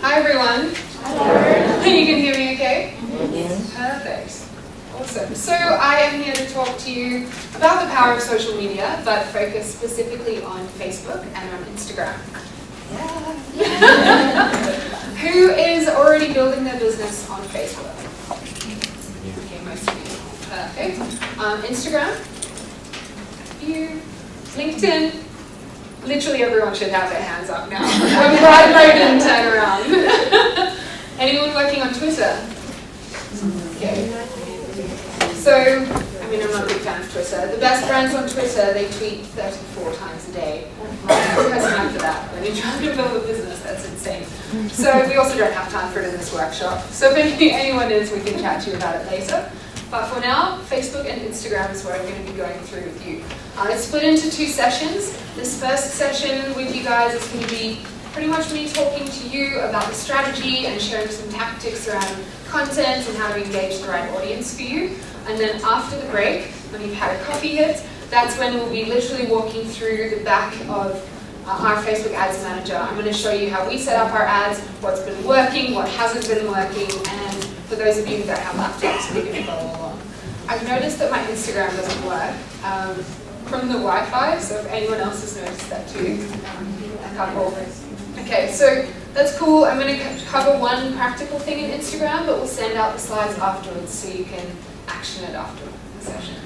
Hi everyone. Hello. You can hear me okay? Yes. Perfect. Awesome. So I am here to talk to you about the power of social media, but focus specifically on Facebook and on Instagram. Yeah. Who is already building their business on Facebook? Okay, most of you. Perfect. Instagram? A few. LinkedIn? Literally everyone should have their hands up now. I'm glad I didn't turn around. Anyone working on Twitter? Okay. So, I mean, I'm not a big fan of Twitter. The best brands on Twitter, they tweet 34 times a day. Who has time for that? When you're trying to build a business, that's insane. So we also don't have time for it in this workshop. So if anyone is, we can chat to you about it later. But for now, Facebook and Instagram is what I'm going to be going through with you. It's split into two sessions. This first session with you guys is going to be pretty much me talking to you about the strategy and sharing some tactics around content and how to engage the right audience for you. And then after the break, when you've had a coffee hit, that's when we'll be literally walking through the back of our Facebook Ads Manager. I'm going to show you how we set up our ads, what's been working, what hasn't been working, and for those of you that have laptops, we can follow along. I've noticed that my Instagram doesn't work from the Wi-Fi, so if anyone else has noticed that too, a couple. Okay, so that's cool. I'm going to cover one practical thing in Instagram, but we'll send out the slides afterwards so you can action it after the session.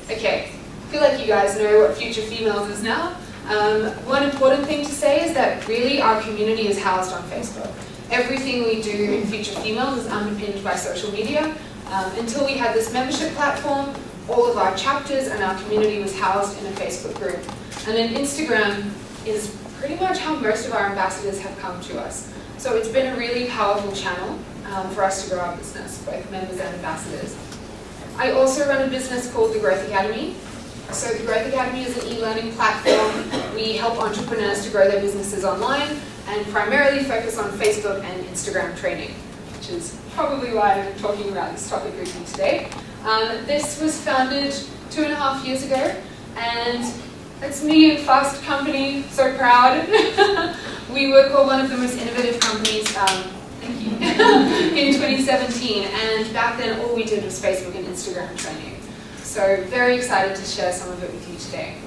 Okay, I feel like you guys know what Future Females is now. One important thing to say is that really our community is housed on Facebook. Everything we do in Future Females is underpinned by social media. Until we had this membership platform, all of our chapters and our community was housed in a Facebook group. And then Instagram is pretty much how most of our ambassadors have come to us. So it's been a really powerful channel for us to grow our business, both members and ambassadors. I also run a business called the Growth Academy. So the Growth Academy is an e-learning platform. We help entrepreneurs to grow their businesses online and primarily focus on Facebook and Instagram training, which is probably why I'm talking about this topic with you today. This was founded 2.5 years ago, and it's me and Fast Company, so proud. We were called one of the most innovative companies thank you, in 2017, and back then all we did was Facebook and Instagram training. So very excited to share some of it with you today.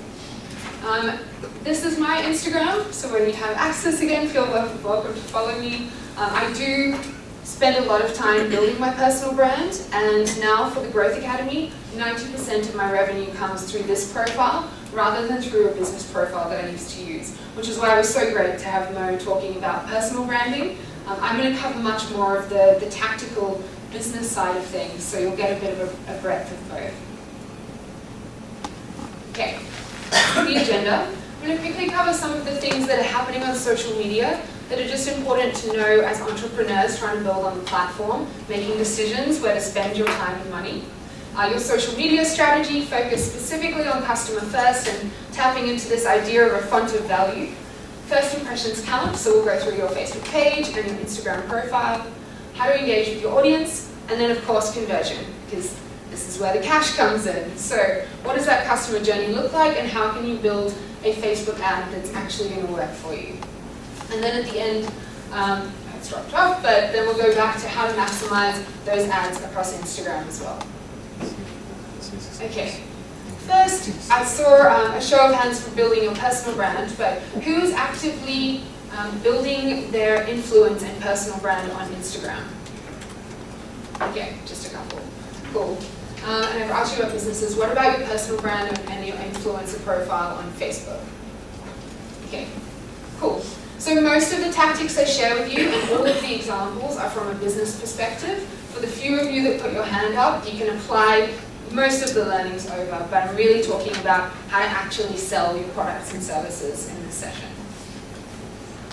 This is my Instagram, so when you have access again, feel welcome to follow me. I do spend a lot of time building my personal brand, and now for the Growth Academy, 90% of my revenue comes through this profile rather than through a business profile that I used to use, which is why it was so great to have Mo talking about personal branding. I'm going to cover much more of the tactical business side of things, so you'll get a bit of a breadth of both. Okay, the agenda. I'm going to quickly cover some of the things that are happening on social media that are just important to know as entrepreneurs trying to build on the platform, making decisions where to spend your time and money. Your social media strategy, focus specifically on customer first and tapping into this idea of a font of value. First impressions count, so we'll go through your Facebook page and your Instagram profile, how to engage with your audience, and then of course conversion, because this is where the cash comes in. So what does that customer journey look like, and how can you build a Facebook ad that's actually going to work for you? And then at the end, it's dropped off, but then we'll go back to how to maximize those ads across Instagram as well. Okay, first I saw a show of hands for building your personal brand, but who's actively building their influence and personal brand on Instagram? Okay, just a couple. Cool. And I've asked you about businesses. What about your personal brand and your influencer profile on Facebook? Okay, cool. So most of the tactics I share with you and all of the examples are from a business perspective. For the few of you that put your hand up, you can apply most of the learnings over, but I'm really talking about how to actually sell your products and services in this session.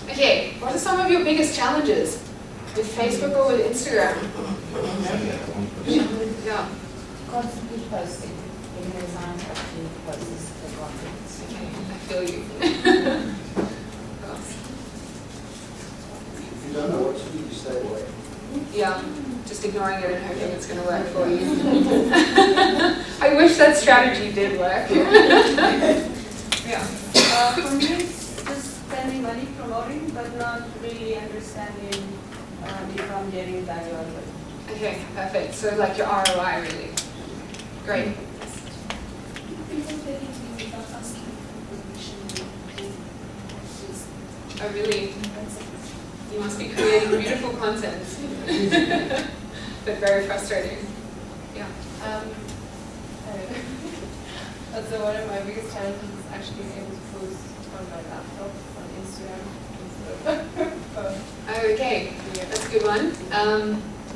Okay, what are some of your biggest challenges with Facebook or with Instagram? Yeah. Constantly posting. Getting the design to post the content. Okay, I feel you. If you don't know what to do, you stay away. Yeah, just ignoring it and hoping it's going to work for you. I wish that strategy did work. Yeah. For me, it's just spending money promoting, but not really understanding if I'm getting value out of it. Okay, perfect. So like your ROI really. Great. Oh really? You must be creating beautiful content. But very frustrating. Yeah. So one of my biggest challenges is actually being able to post on my laptop on Instagram instead of Okay, that's a good one.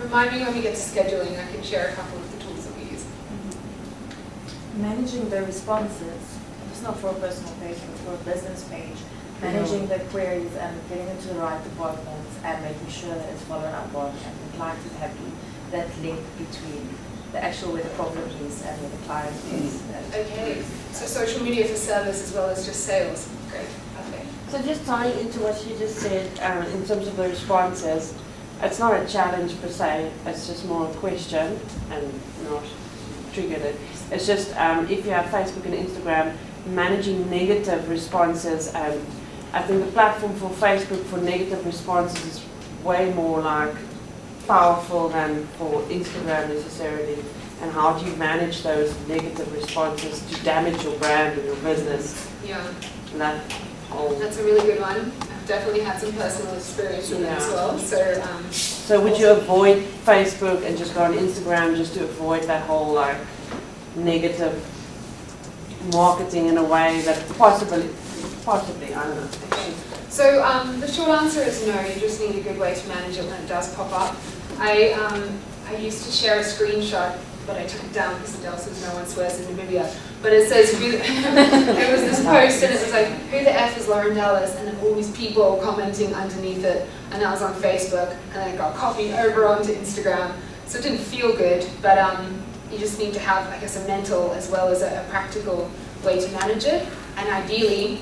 Remind me when we get to scheduling, I can share a couple of the tools that we use. Managing the responses, it's not for a personal page, but for a business page. Managing the queries and getting into the right departments and making sure that it's followed up on and the client is happy. That link between the actual where the problem is and where the client is. Okay, so social media for service as well as just sales. Great, perfect. So just tying into what you just said in terms of the responses, it's not a challenge per se, it's just more a question and not triggered it. It's just if you have Facebook and Instagram, managing negative responses, and I think the platform for Facebook for negative responses is way more like powerful than for Instagram necessarily. And how do you manage those negative responses to damage your brand or your business? Yeah. And that's a really good one. I've definitely had some personal experience with that as well. So would you avoid Facebook and just go on Instagram just to avoid that whole like negative marketing in a way that possibly, I don't know. So the short answer is no, you just need a good way to manage it when it does pop up. I used to share a screenshot, but I took it down because Adele says no one swears in Namibia. But it says, it was this post and it was like, who the F is Lauren Dallas? And then all these people commenting underneath it. And that was on Facebook. And then it got copied over onto Instagram. So it didn't feel good, but you just need to have, I guess, a mental as well as a practical way to manage it. And ideally,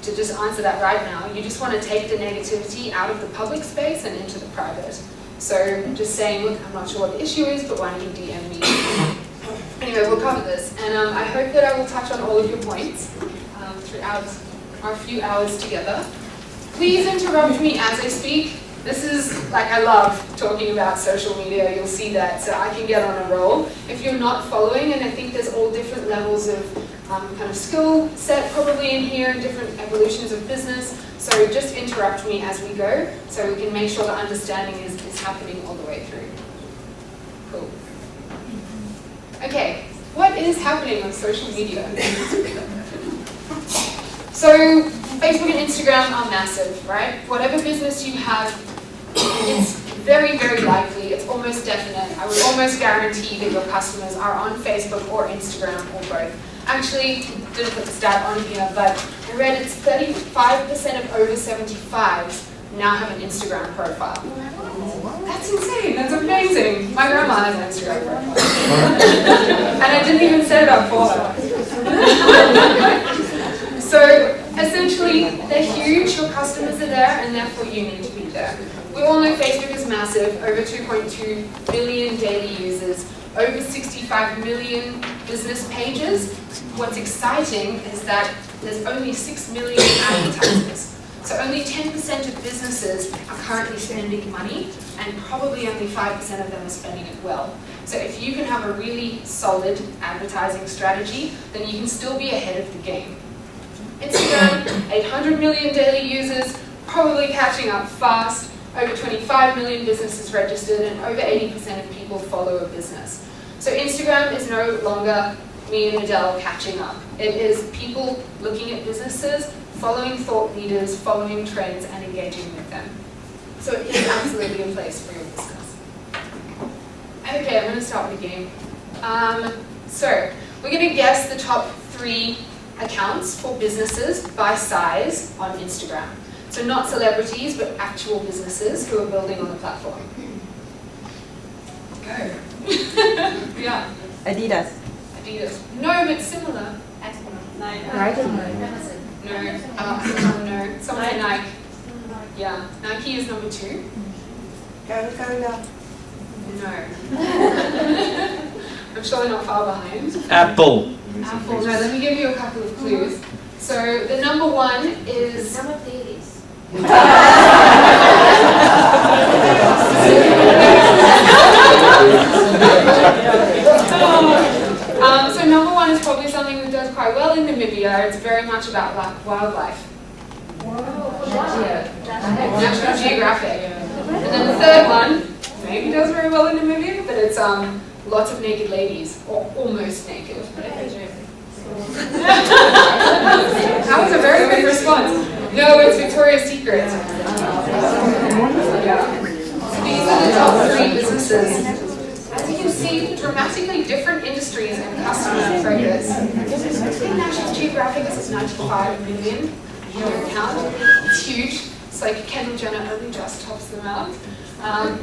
to just answer that right now, you just want to take the negativity out of the public space and into the private. So just saying, look, I'm not sure what the issue is, but why don't you DM me? Anyway, we'll cover this. And I hope that I will touch on all of your points throughout our few hours together. Please interrupt me as I speak. This is, like, I love talking about social media. You'll see that, so I can get on a roll. If you're not following, and I think there's all different levels of kind of skill set probably in here, and different evolutions of business. So just interrupt me as we go, so we can make sure the understanding is happening all the way through. Cool. Okay, what is happening on social media? So Facebook and Instagram are massive, right? Whatever business you have, it's very, very likely, it's almost definite. I would almost guarantee that your customers are on Facebook or Instagram or both. Actually, didn't put the stat on here, but I read it's 35% of over 75s now have an Instagram profile. That's insane, that's amazing. My grandma has an Instagram profile. And I didn't even set it up for her. So essentially, they're huge, your customers are there, and therefore you need to be there. We all know Facebook is massive, over 2.2 billion daily users, over 65 million business pages. What's exciting is that there's only 6 million advertisers. So only 10% of businesses are currently spending money, and probably only 5% of them are spending it well. So if you can have a really solid advertising strategy, then you can still be ahead of the game. Instagram, 800 million daily users, probably catching up fast, over 25 million businesses registered, and over 80% of people follow a business. So Instagram is no longer me and Adele catching up. It is people looking at businesses, following thought leaders, following trends, and engaging with them. So it is absolutely a place for your business. Okay, I'm going to start with a game. So we're going to guess the top 3 accounts for businesses by size on Instagram. So not celebrities, but actual businesses who are building on the platform. Go. Yeah. Adidas. Adidas. No, but similar. Nike. No. Someone say Nike. Yeah. Nike is number 2. Coca-Cola. No. I'm sure they're not far behind. Apple. Apple. No, let me give you a couple of clues. So the number 1 is... Some of these. So number one is probably something that does quite well in Namibia. It's very much about wildlife. National Geographic. And then the third one maybe does very well in Namibia, but it's lots of naked ladies, or almost naked. That was a very good response. No, it's Victoria's Secret. Yeah. So these are the top 3 businesses. As you can see, dramatically different industries and customer focus. I think National Geographic is 95 million account. It's huge. It's like Kendall Jenner only just tops them out.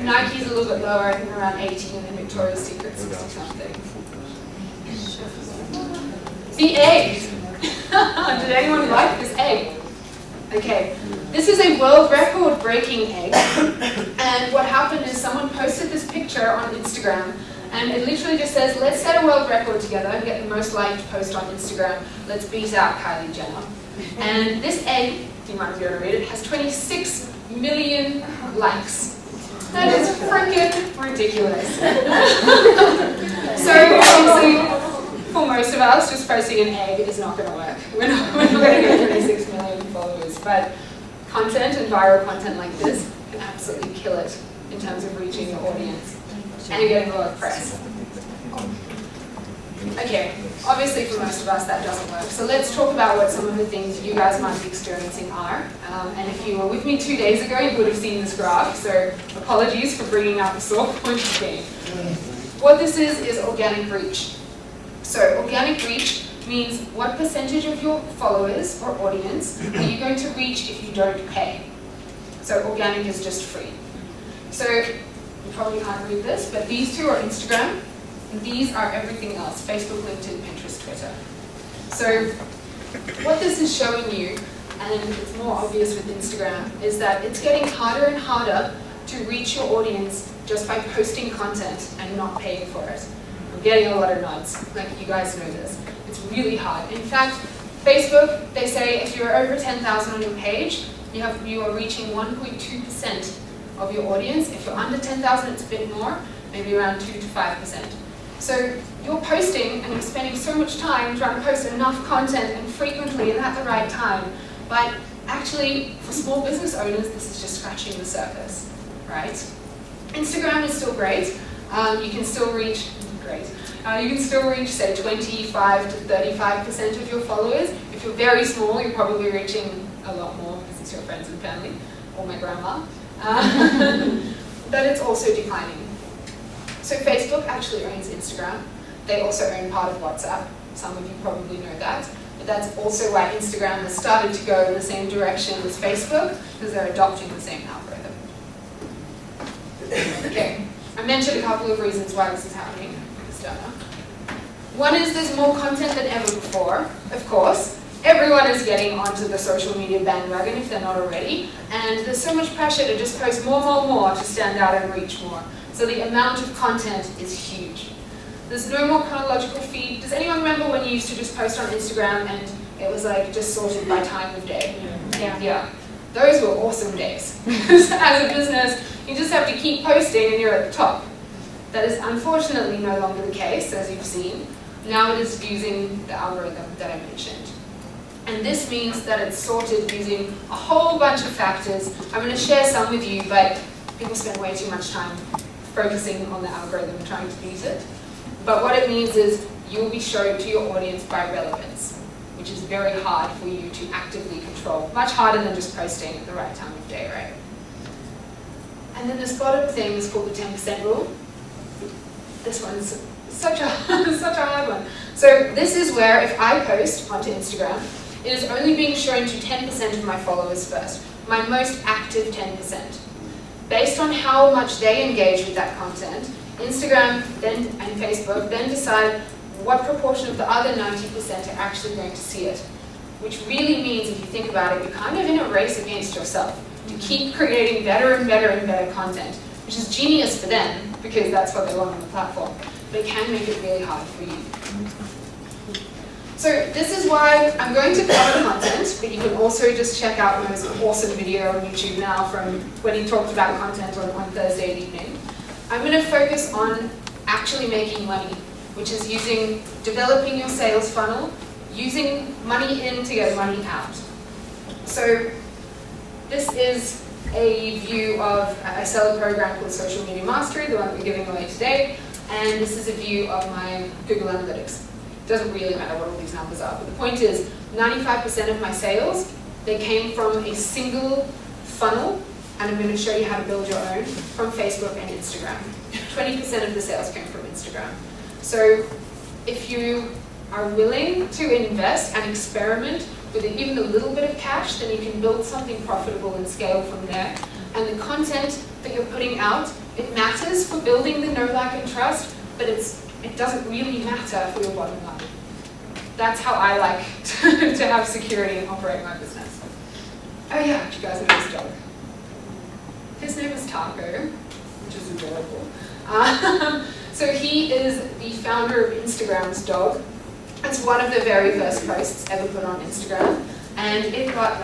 Nike's a little bit lower, I think around 80, and then Victoria's Secret 60 something. The egg. Did anyone like this egg? Okay, this is a world record breaking egg, and what happened is someone posted this picture on Instagram, and it literally just says, let's set a world record together and get the most liked post on Instagram. Let's beat out Kylie Jenner. And this egg, you might be able to read it, has 26 million likes. That is freaking ridiculous. So obviously, for most of us, just posting an egg is not going to work. We're not going to get 26 million followers, but content and viral content like this can absolutely kill it in terms of reaching your audience and getting a lot of press. Okay, obviously for most of us that doesn't work. So let's talk about what some of the things you guys might be experiencing are. And if you were with me 2 days ago, you would have seen this graph, so apologies for bringing out the sore point again. What this is organic reach. So organic reach means what percentage of your followers or audience are you going to reach if you don't pay. So organic is just free. So you probably can't read this, but these two are Instagram, and these are everything else, Facebook, LinkedIn, Pinterest, Twitter. So what this is showing you, and it's more obvious with Instagram, is that it's getting harder and harder to reach your audience just by posting content and not paying for it. I'm getting a lot of nods, like you guys know this. It's really hard. In fact, Facebook, they say if you're over 10,000 on your page, you are reaching 1.2% of your audience. If you're under 10,000, it's a bit more, maybe around 2 to 5%. So you're posting and you're spending so much time trying to post enough content and frequently and at the right time. But actually, for small business owners, this is just scratching the surface, right? Instagram is still great. You can still reach, say, 25 to 35% of your followers. If you're very small, you're probably reaching a lot more because it's your friends and family, or my grandma. But it's also declining. So Facebook actually owns Instagram. They also own part of WhatsApp. Some of you probably know that. But that's also why Instagram has started to go in the same direction as Facebook, because they're adopting the same algorithm. Okay, I mentioned a couple of reasons why this is happening. One is there's more content than ever before, of course. Everyone is getting onto the social media bandwagon if they're not already, and there's so much pressure to just post more to stand out and reach more. So the amount of content is huge. There's no more chronological feed. Does anyone remember when you used to just post on Instagram and it was like just sorted by time of day? Yeah. Those were awesome days. As a business, you just have to keep posting and you're at the top. That is unfortunately no longer the case, as you've seen. Now it is using the algorithm that I mentioned. And this means that it's sorted using a whole bunch of factors. I'm going to share some with you, but people spend way too much time focusing on the algorithm and trying to beat it. But what it means is you'll be shown to your audience by relevance, which is very hard for you to actively control. Much harder than just posting at the right time of day, right? And then this bottom thing is called the 10% rule. This one's such a hard one. So this is where if I post onto Instagram, it is only being shown to 10% of my followers first, my most active 10%. Based on how much they engage with that content, Instagram and Facebook then decide what proportion of the other 90% are actually going to see it. Which really means, if you think about it, you're kind of in a race against yourself to keep creating better and better and better content, which is genius for them because that's what they want on the platform. But it can make it really hard for you. So this is why I'm going to cover content, but you can also just check out Mo's awesome video on YouTube now from when he talked about content on Thursday evening. I'm going to focus on actually making money, which is developing your sales funnel, using money in to get money out. So this is a view of, I sell a program called Social Media Mastery, the one that we're giving away today, and this is a view of my Google Analytics. It doesn't really matter what all these numbers are, but the point is 95% of my sales, they came from a single funnel, and I'm going to show you how to build your own from Facebook and Instagram. 20% of the sales came from Instagram. So if you are willing to invest and experiment with even a little bit of cash, then you can build something profitable and scale from there. And the content that you're putting out, it matters for building the know, like, and trust, but it doesn't really matter for your bottom line. That's how I like to have security and operate my business. Oh yeah, do you guys know this dog? His name is Taco, which is adorable. So he is the founder of Instagram's dog. It's one of the very first posts ever put on Instagram, and it got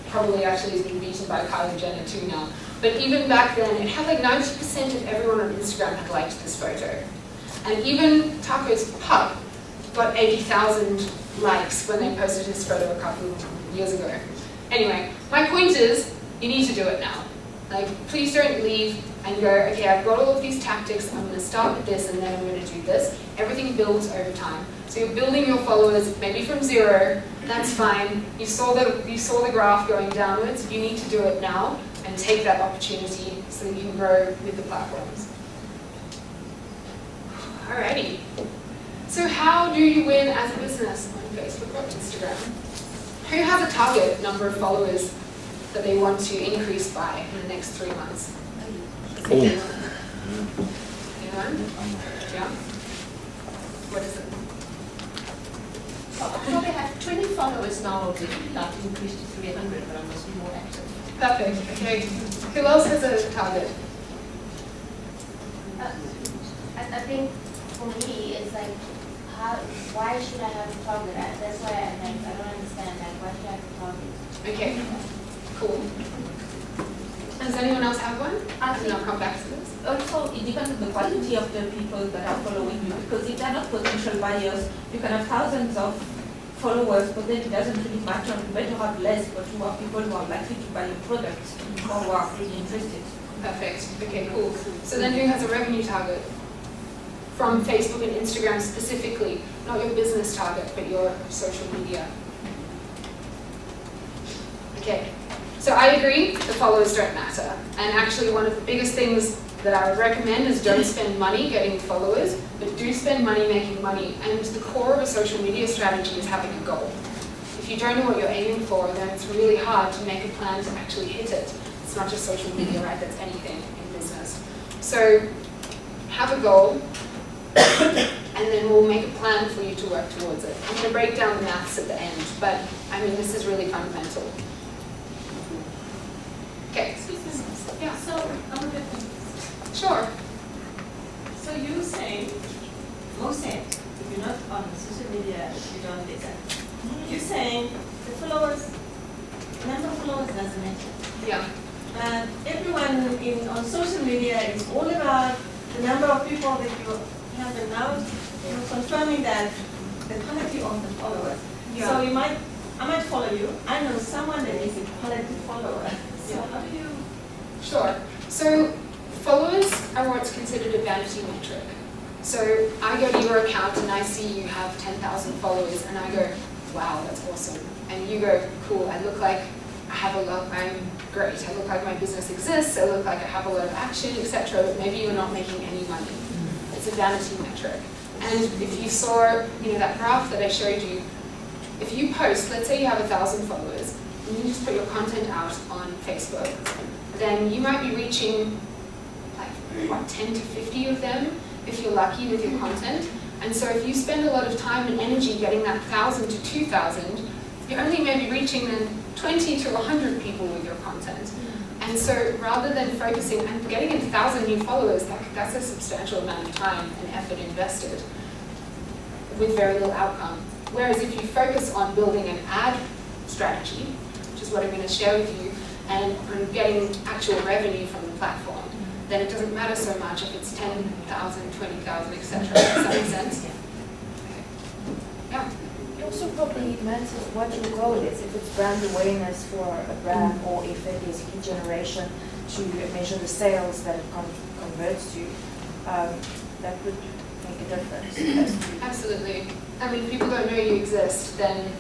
probably actually has been beaten by Kylie Jenner too now. But even back then, it had 90% of everyone on Instagram had liked this photo. And even Taco's pup got 80,000 likes when they posted his photo a couple of years ago. Anyway, my point is, you need to do it now. Please don't leave and go, okay, I've got all of these tactics, I'm going to start with this and then I'm going to do this. Everything builds over time. So you're building your followers maybe from zero, that's fine. You saw the graph going downwards, you need to do it now and take that opportunity so that you can grow with the platforms. Alrighty. So how do you win as a business on Facebook or Instagram? Who has a target number of followers that they want to increase by in the next 3 months? Anyone? Yeah? What is it? I probably have 20 followers now already. I'd like to increase to 300, but I must be more active. Perfect. Okay. Who else has a target? I think for me, it's why should I have a target? That's why I don't understand, why should I have a target? Okay. Cool. Does anyone else have one? I And then I'll come back to this. Also, it depends on the quality of the people that are following you, because if they're not potential buyers, you can have thousands of followers, but then it doesn't really matter. You better have less, but you have people who are likely to buy your products or who are really interested. Perfect. Okay, cool. So then who has a revenue target? From Facebook and Instagram specifically, not your business target, but your social media. Okay. So I agree, the followers don't matter. And actually one of the biggest things that I would recommend is don't spend money getting followers, but do spend money making money. And the core of a social media strategy is having a goal. If you don't know what you're aiming for, then it's really hard to make a plan to actually hit it. It's not just social media, right? That's anything in business. So have a goal, and then we'll make a plan for you to work towards it. I'm going to break down the maths at the end, but I mean, this is really fundamental. Okay. Excuse me. Yeah. So I'm a bit confused. Sure. So you say, Mo said, if you're not on social media, you don't listen. You're saying the followers, number of followers doesn't matter. Yeah. Everyone on social media is all about the number of people that you have, and now you're confirming that the quality of the followers. Yeah. So I might follow you. I know someone that is a quality follower. So how do you? Sure. So followers are what's considered a vanity metric. So I go to your account and I see you have 10,000 followers and I go, wow, that's awesome. And you go, cool, I look like I have a lot, I'm great. I look like my business exists, I look like I have a lot of action, etc. But maybe you're not making any money. It's a vanity metric. And if you saw, that graph that I showed you, if you post, let's say you have 1,000 followers, and you just put your content out on Facebook, then you might be reaching 10 to 50 of them if you're lucky with your content. And so if you spend a lot of time and energy getting that 1,000 to 2,000, you're only maybe reaching then 20 to 100 people with your content. And so rather than focusing and getting 1,000 new followers, that's a substantial amount of time and effort invested with very little outcome. Whereas if you focus on building an ad strategy, which is what I'm going to share with you, and on getting actual revenue from the platform, then it doesn't matter so much if it's 10,000, 20,000, etc. Does that make sense? Okay. Yeah. It also probably matters what your goal is. If it's brand awareness for a brand, or if it is lead generation to measure the sales that it converts to, that would make a difference. Absolutely. I mean, if people don't know you exist, then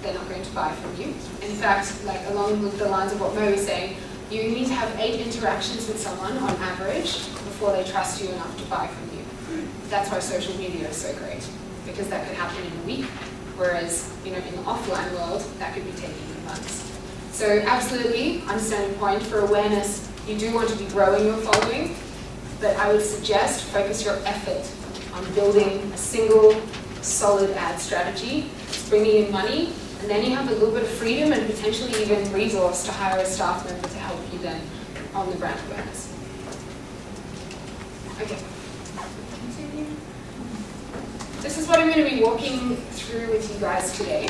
they're not going to buy from you. In fact, like along with the lines of what Mo was saying, you need to have 8 interactions with someone on average before they trust you enough to buy from you. That's why social media is so great, because that could happen in a week, whereas in the offline world, that could be taking months. So absolutely, understanding point for awareness, you do want to be growing your following, but I would suggest focus your effort on building a single solid ad strategy, bringing in money, and then you have a little bit of freedom and potentially even resource to hire a staff member to help you then on the brand awareness. Okay. This is what I'm going to be walking through with you guys today.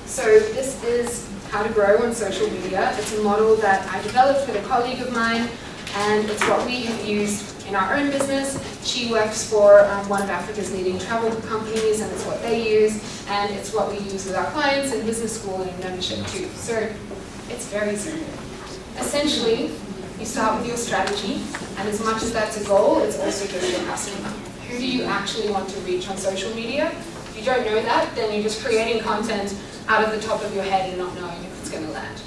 So this is how to grow on social media. It's a model that I developed with a colleague of mine, and it's what we have used in our own business. She works for one of Africa's leading travel companies, and it's what they use, and it's what we use with our clients in business school and in membership too. So it's very simple. Essentially, you start with your strategy, and as much as that's a goal, it's also good for your customer. Who do you actually want to reach on social media? If you don't know that, then you're just creating content out of the top of your head and not knowing if it's going to land.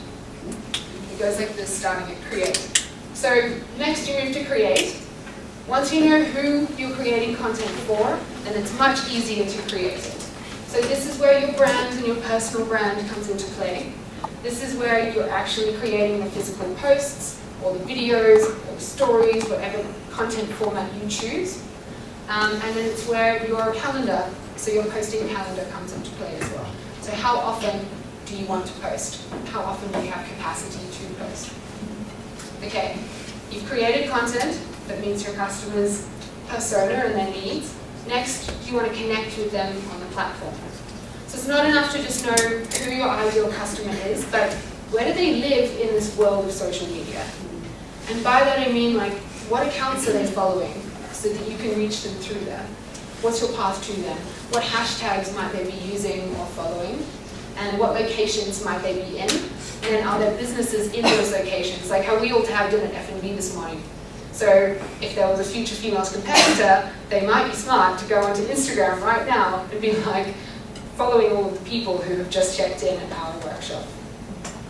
It goes like this, starting at create. So next you move to create. Once you know who you're creating content for, then it's much easier to create it. So this is where your brand and your personal brand comes into play. This is where you're actually creating the physical posts, or the videos, or the stories, whatever content format you choose. And then it's where your calendar, so your posting calendar comes into play as well. So how often do you want to post? How often do you have capacity to post? Okay, you've created content that meets your customer's persona and their needs. Next, you want to connect with them on the platform. So it's not enough to just know who your ideal customer is, but where do they live in this world of social media? And by that I mean, like, what accounts are they following so that you can reach them through them? What's your path to them? What hashtags might they be using or following? And what locations might they be in? And then are there businesses in those locations? Like how we all tagged in at F&B this morning. So if there was a Future Females competitor, they might be smart to go onto Instagram right now and be like following all of the people who have just checked in at our workshop.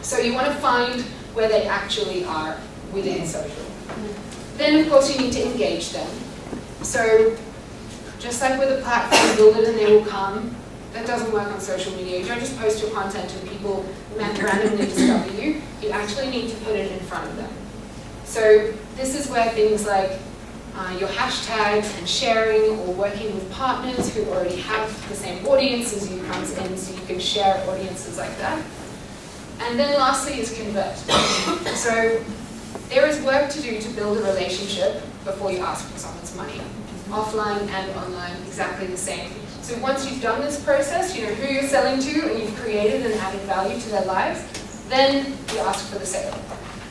So you want to find where they actually are within social. Then of course you need to engage them. So just like with a platform, build it and they will come. That doesn't work on social media. You don't just post your content and people randomly discover you. You actually need to put it in front of them. So this is where things like your hashtags and sharing, or working with partners who already have the same audience as you comes in, so you can share audiences like that. And then lastly is convert. So there is work to do to build a relationship before you ask for someone's money. Offline and online, exactly the same. So once you've done this process, you know who you're selling to and you've created and added value to their lives, then you ask for the sale.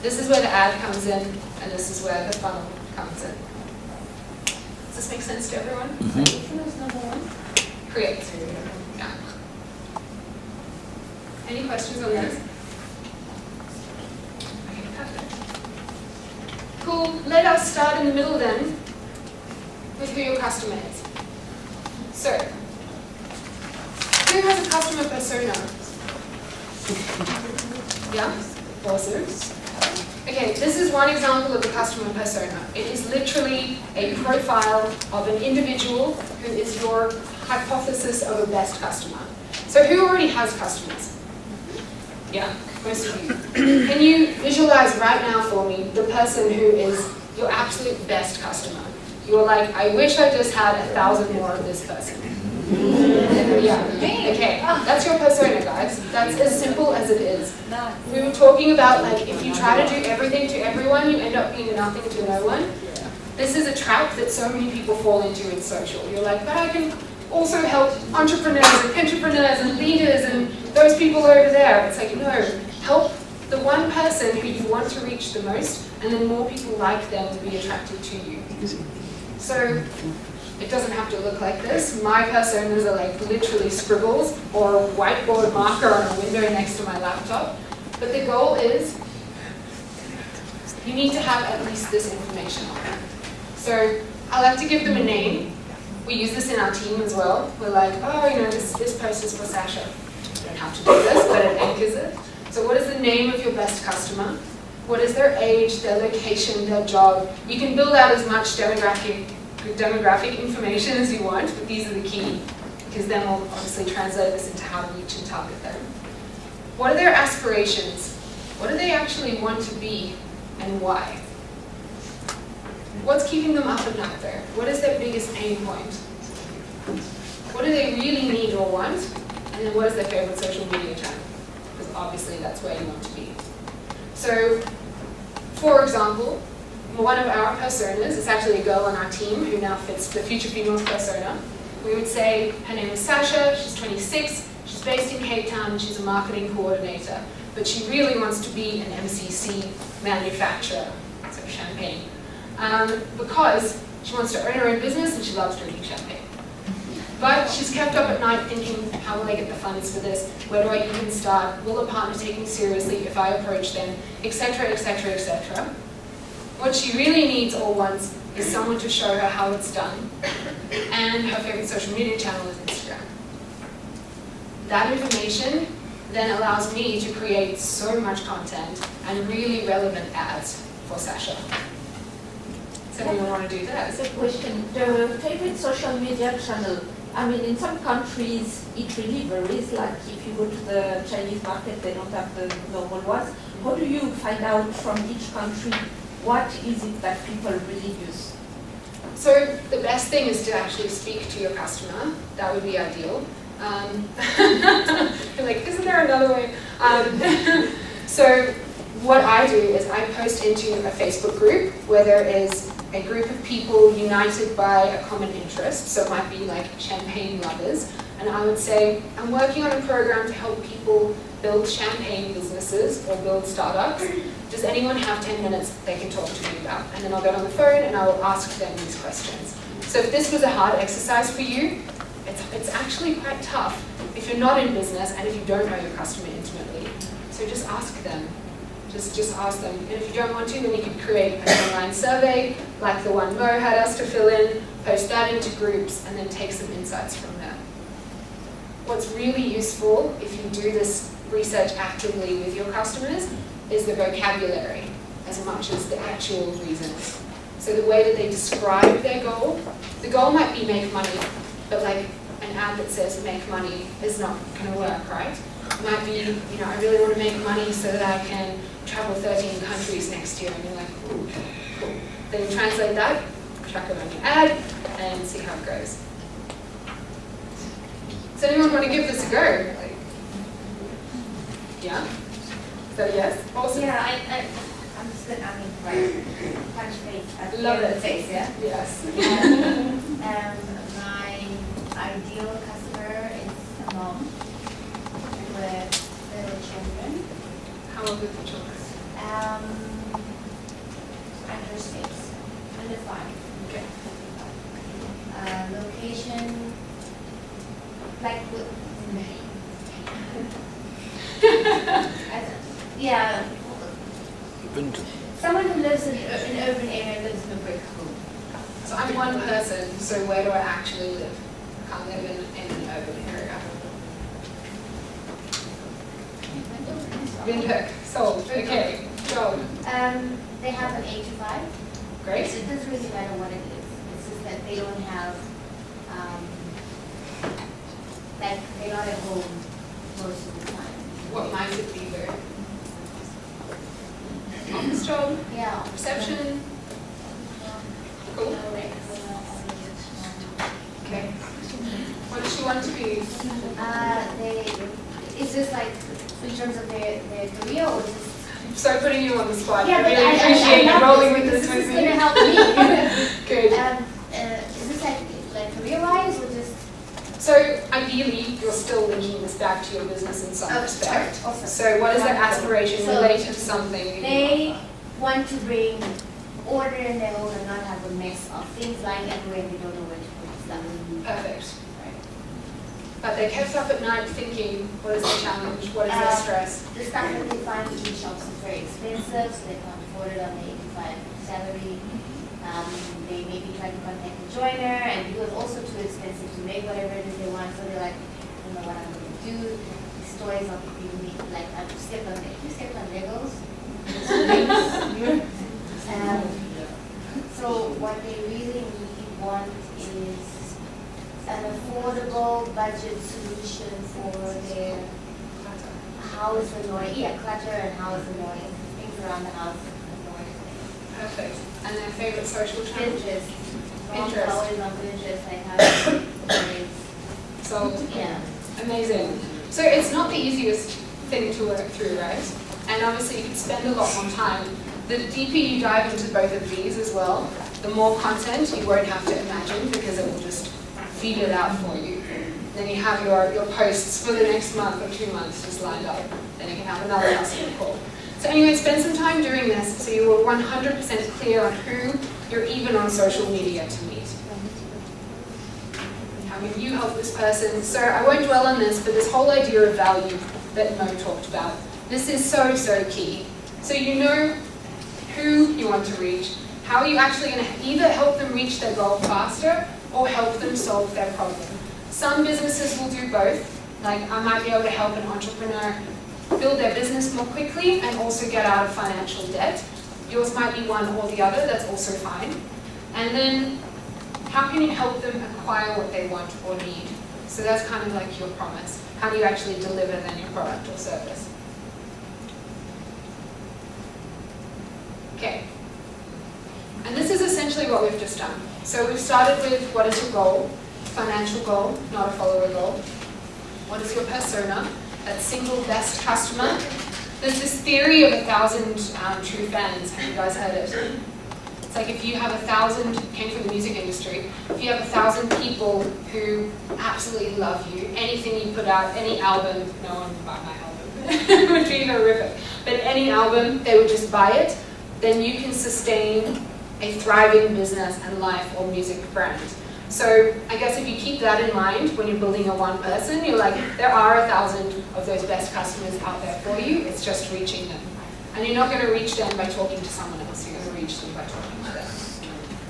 This is where the ad comes in, and this is where the funnel comes in. Does this make sense to everyone? Creation is number one. Create. Yeah. Any questions on this? Okay, perfect. Cool. Let us start in the middle then with who your customer is. So, who has a customer persona? Yeah? Awesome. Okay, this is one example of a customer persona. It is literally a profile of an individual who is your hypothesis of a best customer. So who already has customers? Yeah, most of you. Can you visualize right now for me the person who is your absolute best customer? You're like, I wish I just had 1,000 more of this person. Yeah. Okay, that's your persona, guys. That's as simple as it is. We were talking about, like, if you try to do everything to everyone, you end up being nothing to no one. This is a trap that so many people fall into in social. You're like, but I can also help entrepreneurs and entrepreneurs and leaders and those people over there. It's like, no, help the one person who you want to reach the most, and then more people like them will be attracted to you. So it doesn't have to look like this. My personas are like literally scribbles or a whiteboard marker on a window next to my laptop. But the goal is you need to have at least this information on them. So I like to give them a name. We use this in our team as well. We're like, oh, you know, this post is for Sasha. You don't have to do this, but it anchors it. So what is the name of your best customer? What is their age, their location, their job? You can build out as much demographic information as you want, but these are the key, because then we'll obviously translate this into how to reach and target them. What are their aspirations? What do they actually want to be, and why? What's keeping them up at night though? What is their biggest pain point? What do they really need or want? And then what is their favorite social media channel? Because obviously that's where you want to be. So, for example, one of our personas is actually a girl on our team who now fits the Future Females persona. We would say her name is Sasha, she's 26, she's based in Cape Town, and she's a marketing coordinator. But she really wants to be an MCC manufacturer, so champagne. Because she wants to own her own business and she loves drinking champagne. But she's kept up at night thinking, how will I get the funds for this? Where do I even start? Will a partner take me seriously if I approach them? Etc., etc., etc. What she really needs or wants is someone to show her how it's done. And her favorite social media channel is Instagram. That information then allows me to create so much content and really relevant ads for Sasha. Does anyone want to do that? That's a question. The favorite social media channel, I mean, in some countries it really varies. Like if you go to the Chinese market, they don't have the normal ones. How do you find out from each country what is it that people really use? So the best thing is to actually speak to your customer. That would be ideal. You're like, isn't there another way? So what I do is I post into a Facebook group where there is a group of people united by a common interest. So it might be like champagne lovers. And I would say, I'm working on a program to help people build champagne businesses or build startups. Does anyone have 10 minutes they can talk to me about? And then I'll get on the phone and I will ask them these questions. So if this was a hard exercise for you, it's actually quite tough if you're not in business and if you don't know your customer intimately. So just ask them. Just ask them. And if you don't want to, then you could create an online survey like the one Mo had us to fill in, post that into groups, and then take some insights from there. What's really useful if you do this research actively with your customers is the vocabulary as much as the actual reasons. So the way that they describe their goal, the goal might be make money, but like an ad that says make money is not going to work, right? It might be, you know, I really want to make money so that I can travel 13 countries next year. And you're like, ooh, cool. Then you translate that, chuck it on your ad, and see how it goes. Does anyone want to give this a go? Like, yeah? Is that a yes? Awesome. Yeah, I'm just gonna, touch base at Love the it. face, yeah? Yes. My ideal customer is a mom with little children. How old are the children? Under 6, under 5. Okay. Location, like, yeah. Someone who lives in an urban area lives in a brick home. So I'm one person, so where do I actually live? I can't live in an urban area. Windhoek, sold, okay, job. They have an 8 to 5. Great. So it doesn't really matter what it is. It's just that they don't have, like, they're not at home most of the time. What might it be though? Office job, Yeah. reception, cool. Okay. What does she want to be? It's just like, in terms of their career, or just. I'm so putting you on the spot. Yeah, I but really appreciate you love rolling this with this because with this is me. gonna help me. Good. Is this like career-wise, or just business in some respect. Awesome. So what is their aspiration So related to something? they want to bring order in their home and not have a mess of things lying everywhere and they don't know where to put stuff. Perfect. But they're kept up at night thinking, what is the challenge? What is their stress? The stuff that they find in these shops is very expensive, so they can't afford it on the 85 salary. They maybe try to contact the joiner, and it was also too expensive to make whatever it is they want, so they're like, I don't know what I'm going to do. These toys are really like, I've stepped on Legos. So what they really want is an affordable budget solution for their house annoying, clutter and house annoying, things around the house annoying. Perfect. And their favorite social challenge? Pinterest. Pinterest. Always on Pinterest, like how to make So, yeah. amazing. So it's not the easiest thing to work through, right? And obviously you can spend a lot more time. The deeper you dive into both of these as well, the more content you won't have to imagine because it will just feed it out for you. Then you have your posts for the next month or 2 months just lined up. Then you can have another customer call. So anyway, spend some time doing this so you are 100% clear on who you're even on social media to meet. How can you help this person? So I won't dwell on this, but this whole idea of value that Mo talked about, this is so, so key. So you know who you want to reach, how are you actually going to either help them reach their goal faster or help them solve their problem. Some businesses will do both. Like I might be able to help an entrepreneur build their business more quickly and also get out of financial debt. Yours might be one or the other, that's also fine. And then how can you help them acquire what they want or need? So that's kind of like your promise. How do you actually deliver then your product or service? Okay. And this is essentially what we've just done. So we've started with what is your goal, financial goal, not a follower goal. What is your persona, that single best customer? There's this theory of 1,000 true fans. Have you guys heard it? It's like if you have 1,000, came from the music industry, if you have 1,000 people who absolutely love you, anything you put out, any album, no one would buy my album, it would be horrific, but any album, they would just buy it, then you can sustain a thriving business and life or music brand. So I guess if you keep that in mind when you're building a one person, you're like, there are 1,000 of those best customers out there for you, it's just reaching them. And you're not going to reach them by talking to someone else, you're going to reach them by talking to them.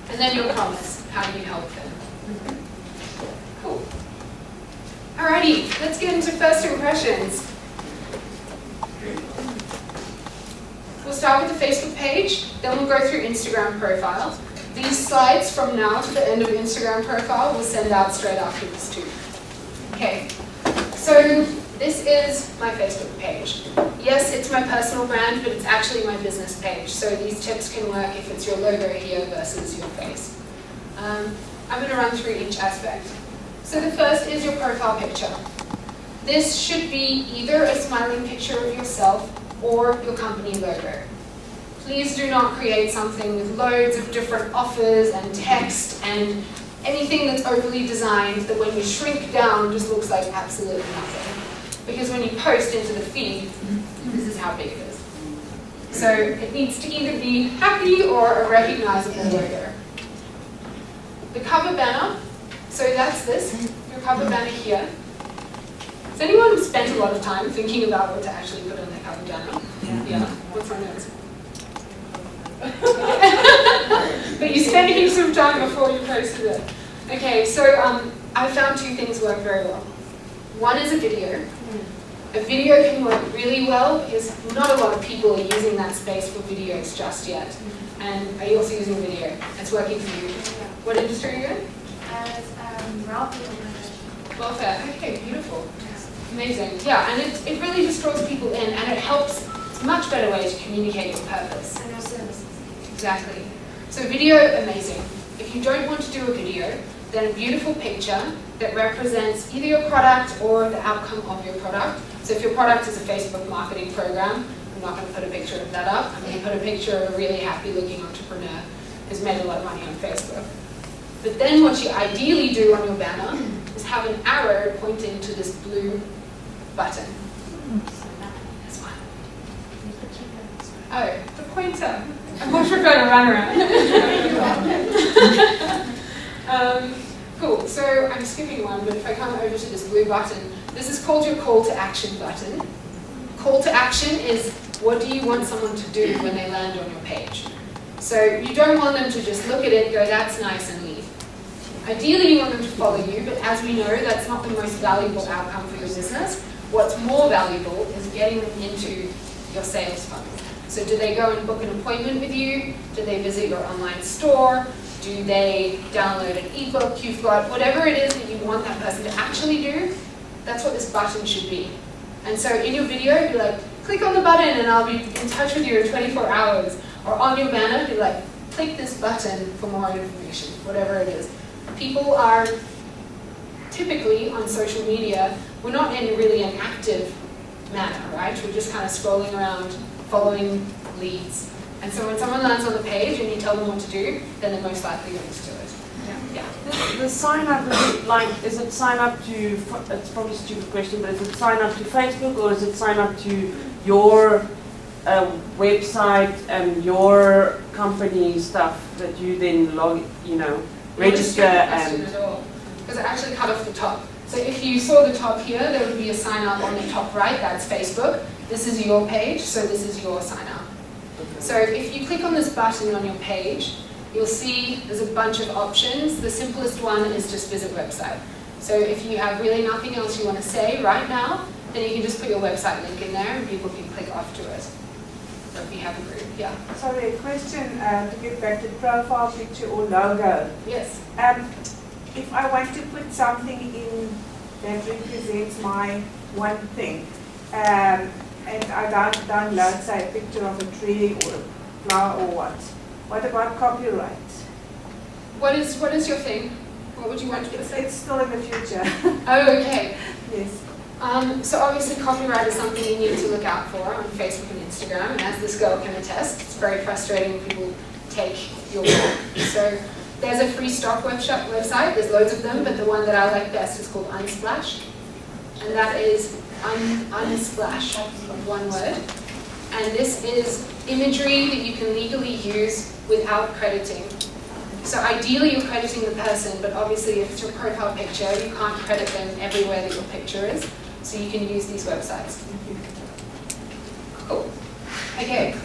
And then your promise, how do you help them? Cool. Alrighty, let's get into first impressions. We'll start with the Facebook page, then we'll go through Instagram profile. These slides from now to the end of Instagram profile we'll send out straight after this too. Okay, so this is my Facebook page. Yes, it's my personal brand, but it's actually my business page. So these tips can work if it's your logo here versus your face. I'm going to run through each aspect. So the first is your profile picture. This should be either a smiling picture of yourself or your company logo. Please do not create something with loads of different offers and text and anything that's overly designed that when you shrink down just looks like absolutely nothing. Because when you post into the feed, this is how big it is. So it needs to either be happy or a recognizable logo. The cover banner, so that's this, your cover banner here. Has anyone spent a lot of time thinking about what to actually put on their cover banner? Yeah. What's my notes? But you spent heaps of time before you posted it. Okay, so I found two things work very well. One is a video. A video can work really well because not a lot of people are using that space for videos just yet. And are you also using video? It's working for you. What industry are you in? Welfare. Okay, beautiful. Amazing. Yeah, and it really just draws people in and it helps. It's a much better way to communicate your purpose. And our services. Exactly. So video, amazing. If you don't want to do a video, then a beautiful picture that represents either your product or the outcome of your product. So if your product is a Facebook marketing program, I'm not going to put a picture of that up. I'm going to put a picture of a really happy looking entrepreneur who's made a lot of money on Facebook. But then what you ideally do on your banner is have an arrow pointing to this blue button. This one. Oh, the pointer. I'm not sure if I'm going to run around. Cool, so I'm skipping one, but if I come over to this blue button, this is called your call to action button. Call to action is, what do you want someone to do when they land on your page? So you don't want them to just look at it, go, that's nice, and leave. Ideally, you want them to follow you, but as we know, that's not the most valuable outcome for your business. What's more valuable is getting them into your sales funnel. So do they go and book an appointment with you? Do they visit your online store? Do they download an ebook you've got? Whatever it is that you want that person to actually do, that's what this button should be. And so in your video, be like, click on the button and I'll be in touch with you in 24 hours. Or on your banner, be like, click this button for more information, whatever it is. People are typically on social media, we're not in really an active manner, right? We're just kind of scrolling around, following leads. And so when someone lands on the page and you tell them what to do, then they're most likely going to do it. Yeah. The sign up, is it sign up to, it's probably a stupid question, but is it sign up to Facebook or is it sign up to your website and your company stuff that you then register and... Because it actually cut off the top. So if you saw the top here, there would be a sign up on the top right, that's Facebook. This is your page, so this is your sign up. So if you click on this button on your page, you'll see there's a bunch of options. The simplest one is just visit website. So if you have really nothing else you want to say right now, then you can just put your website link in there and people can click off to it. So if you have a group, yeah. Sorry, a question to get back to profile picture or logo. Yes. If I want to put something in that represents my one thing, and I download, say, a picture of a tree or a flower or what about copyright? What is your thing? What would you want to say? It's still in the future. Oh, okay. Yes. So obviously copyright is something you need to look out for on Facebook and Instagram, and as this girl can attest, it's very frustrating when people take your work. So there's a free stock website, there's loads of them, but the one that I like best is called Unsplash, and that is Unsplash, of one word. And this is imagery that you can legally use without crediting. So ideally you're crediting the person, but obviously if it's your profile picture, you can't credit them everywhere that your picture is. So you can use these websites. Cool. Okay.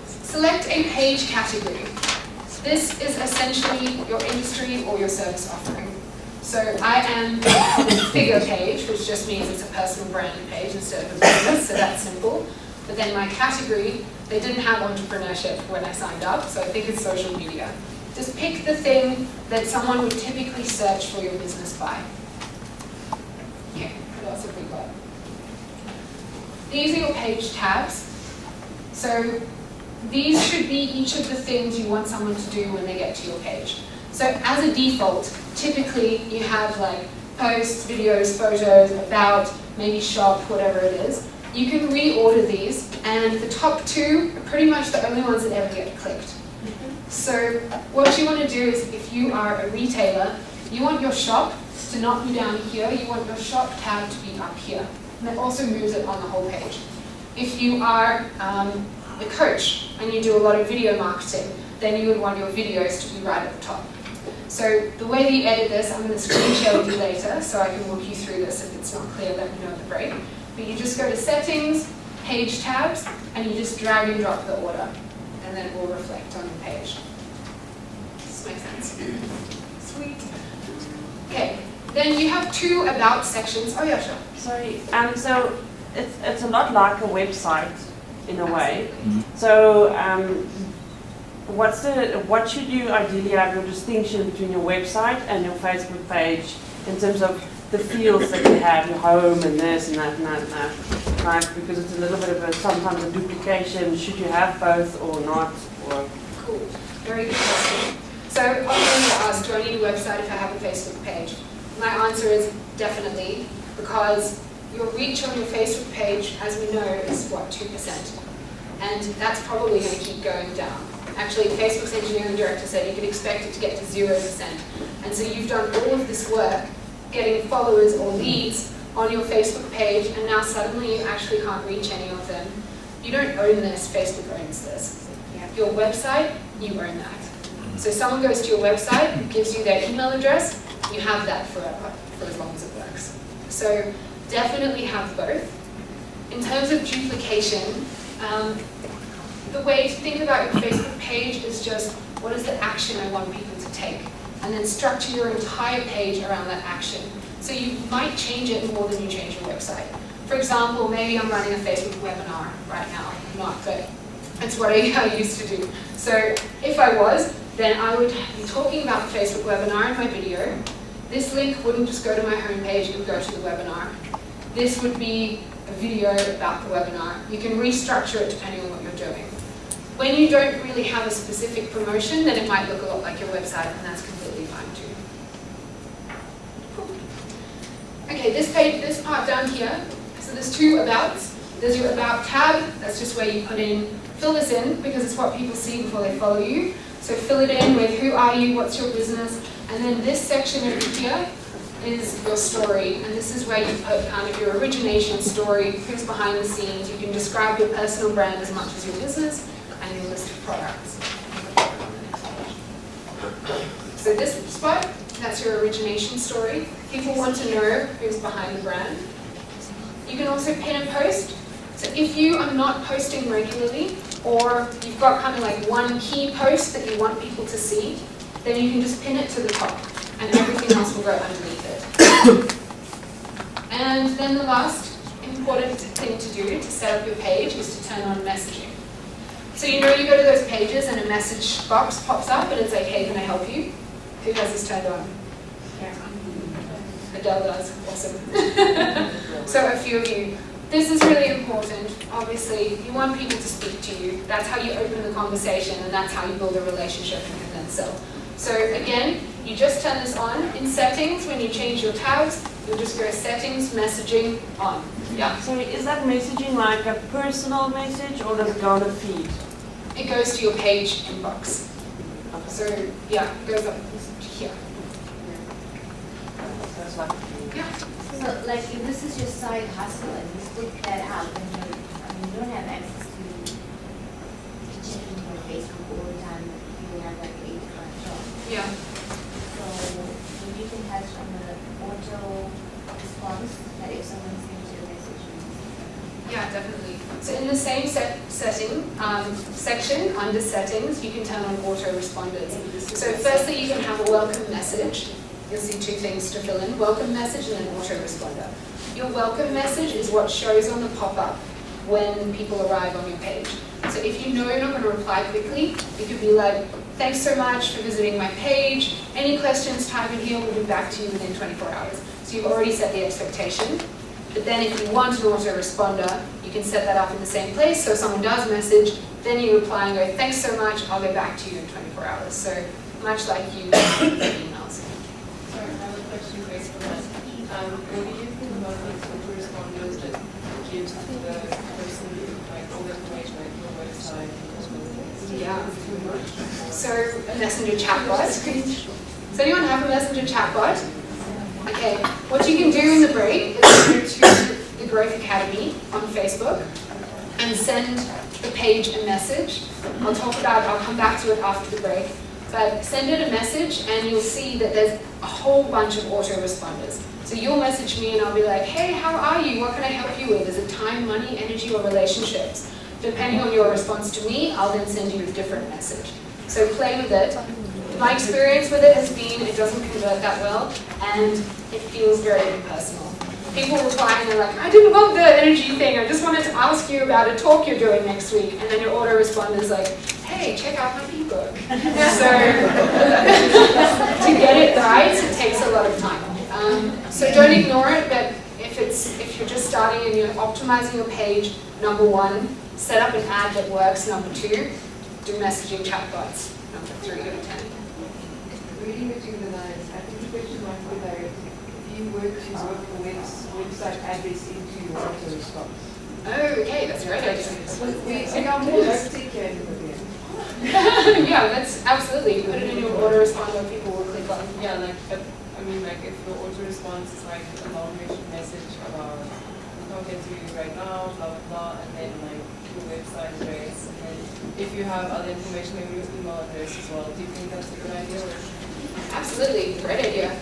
Select a page category. This is essentially your industry or your service offering. So I am the figure page, which just means it's a personal branding page instead of a business, so that's simple. But then my category, they didn't have entrepreneurship when I signed up, so I think it's social media. Just pick the thing that someone would typically search for your business by. Okay, what else have we got? These are your page tabs. So these should be each of the things you want someone to do when they get to your page. So as a default, typically you have like posts, videos, photos, about, maybe shop, whatever it is. You can reorder these, and the top two are pretty much the only ones that ever get clicked. So what you want to do is, if you are a retailer, you want your shop to not be down here, you want your shop tab to be up here. And that also moves it on the whole page. If you are a coach and you do a lot of video marketing, then you would want your videos to be right at the top. So the way that you edit this, I'm going to screen share with you later, so I can walk you through this. If it's not clear, let me know at the break. But you just go to settings, page tabs, and you just drag and drop the order. And then it will reflect on the page. Does this make sense? Sweet. Okay, then you have two about sections. Oh yeah, sure. Sorry, so it's a lot like a website in a way. So what should you ideally have your distinction between your website and your Facebook page in terms of the fields that you have, your home and this and that and that and that, right? Because it's a little bit of sometimes a duplication. Should you have both or not? Or cool. Very good question. So often you're asked, do I need a website if I have a Facebook page? My answer is definitely, because your reach on your Facebook page, as we know, is what, 2%. And that's probably going to keep going down. Actually, Facebook's engineering director said you could expect it to get to 0%. And so you've done all of this work getting followers or leads on your Facebook page and now suddenly you actually can't reach any of them, you don't own this, Facebook owns this. Your website, you own that. So someone goes to your website, gives you their email address, you have that forever, for as long as it works. So definitely have both. In terms of duplication, the way to think about your Facebook page is just, what is the action I want people to take? And then structure your entire page around that action. So you might change it more than you change your website. For example, maybe I'm running a Facebook webinar right now. I'm not, but it's what I used to do. So if I was, then I would be talking about the Facebook webinar in my video. This link wouldn't just go to my homepage, it would go to the webinar. This would be a video about the webinar. You can restructure it depending on what you're doing. When you don't really have a specific promotion, then it might look a lot like your website, and that's completely fine too. Cool. Okay, this part down here, so there's two abouts. There's your about tab, that's just where you fill this in, because it's what people see before they follow you. So fill it in with who are you, what's your business, and then this section over here is your story, and this is where you put kind of your origination story, who's behind the scenes. You can describe your personal brand as much as your business, and your list of products. So this spot, that's your origination story. People want to know who's behind the brand. You can also pin and post. So if you are not posting regularly, or you've got kind of like one key post that you want people to see, then you can just pin it to the top, and everything else will go underneath it. And then the last important thing to do to set up your page is to turn on messaging. So you know you go to those pages and a message box pops up and it's like, hey, can I help you? Who has this turned on? Yeah. Adele does. Awesome. So a few of you. This is really important. Obviously, you want people to speak to you. That's how you open the conversation, and that's how you build a relationship and can then sell. So again, you just turn this on. In settings, when you change your tabs, you'll just go settings, messaging, on. Yeah? So is that messaging like a personal message, or does it go on a feed? It goes to your page inbox. So yeah, it goes up here. So it's like a feed. Yeah. So like if this is your side hustle and you put that out and you don't have access to checking your Facebook all the time, you have like 8 to 5 jobs. Yeah. So maybe you can touch on the auto response that if someone sends you a message. Yeah, definitely. So in the same section under settings, you can turn on autoresponders. So firstly, you can have a welcome message. You'll see 2 things to fill in, welcome message and then autoresponder. Your welcome message is what shows on the pop-up when people arrive on your page. So if you know you're not going to reply quickly, it could be like, thanks so much for visiting my page. Any questions, type in here, we'll be back to you within 24 hours. So you've already set the expectation. But then if you want an autoresponder, you can set that up in the same place. So if someone does message, then you reply and go, thanks so much, I'll get back to you in 24 hours. So much like you emails. Sorry, I have a question based on that. When you think about these autoresponders that gives to the person like all the information like your website and Yeah. So a messenger chatbot. Does anyone have a messenger chatbot? Okay. What you can do in the break is go to the Growth Academy on Facebook and send the page a message. I'll come back to it after the break. But send it a message and you'll see that there's a whole bunch of autoresponders. So you'll message me and I'll be like, hey, how are you? What can I help you with? Is it time, money, energy, or relationships? Depending on your response to me, I'll then send you a different message. So play with it. My experience with it has been it doesn't convert that well and it feels very impersonal. People reply and they're like, I didn't want the energy thing, I just wanted to ask you about a talk you're doing next week. And then your autoresponder is like, hey, check out my ebook. So to get it right, it takes a lot of time. So don't ignore it, but if you're just starting and you're optimizing your page, number 1, set up an ad that works, number 2, do messaging chatbots, number 3 out of 10. reading between the lines, I think the question might be like, if you were to work a website address into your autorespons. Oh, okay, that's a great idea. We become more sophisticated again. Yeah, that's absolutely. Put it in your autoresponder, people will click on. Yeah, like, I mean, like if your autorespons is like a long message, get to you right now, blah, blah, blah, and then like your website address, and then if you have other information, maybe your email address as well. Do you think that's a good idea? Or? Absolutely, great idea.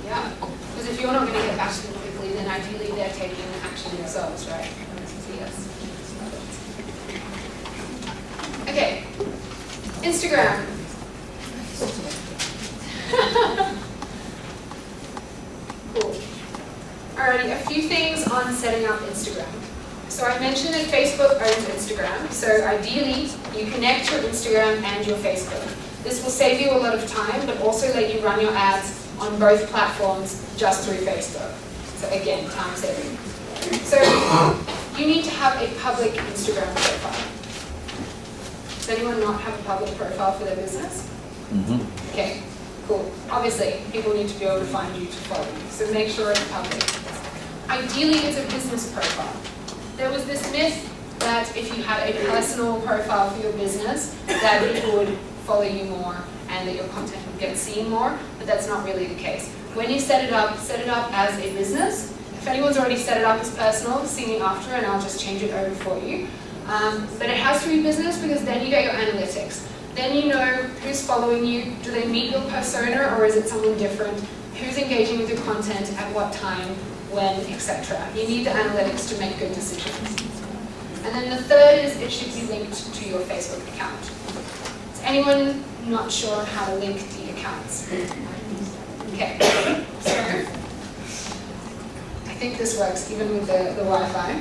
Yeah, because if you're not going to get back to them quickly, then ideally they're taking action themselves, right? So yes. Okay, Instagram. Cool. Alrighty, a few things on setting up Instagram. So I mentioned that Facebook owns Instagram, so ideally you connect your Instagram and your Facebook. This will save you a lot of time, but also let you run your ads on both platforms just through Facebook. So again, time saving. So you need to have a public Instagram profile. Does anyone not have a public profile for their business? Mm-hmm. Okay, cool. Obviously, people need to be able to find you to follow you, so make sure it's public. Ideally, it's a business profile. There was this myth that if you had a personal profile for your business, that people would follow you more and that your content would get seen more, but that's not really the case. When you set it up as a business. If anyone's already set it up as personal, see me after and I'll just change it over for you. But it has to be business because then you get your analytics. Then you know who's following you, do they meet your persona or is it someone different, who's engaging with your content, at what time, when, etc. You need the analytics to make good decisions. And then the third is it should be linked to your Facebook account. Is anyone not sure how to link the accounts? Okay, so I think this works even with the Wi-Fi.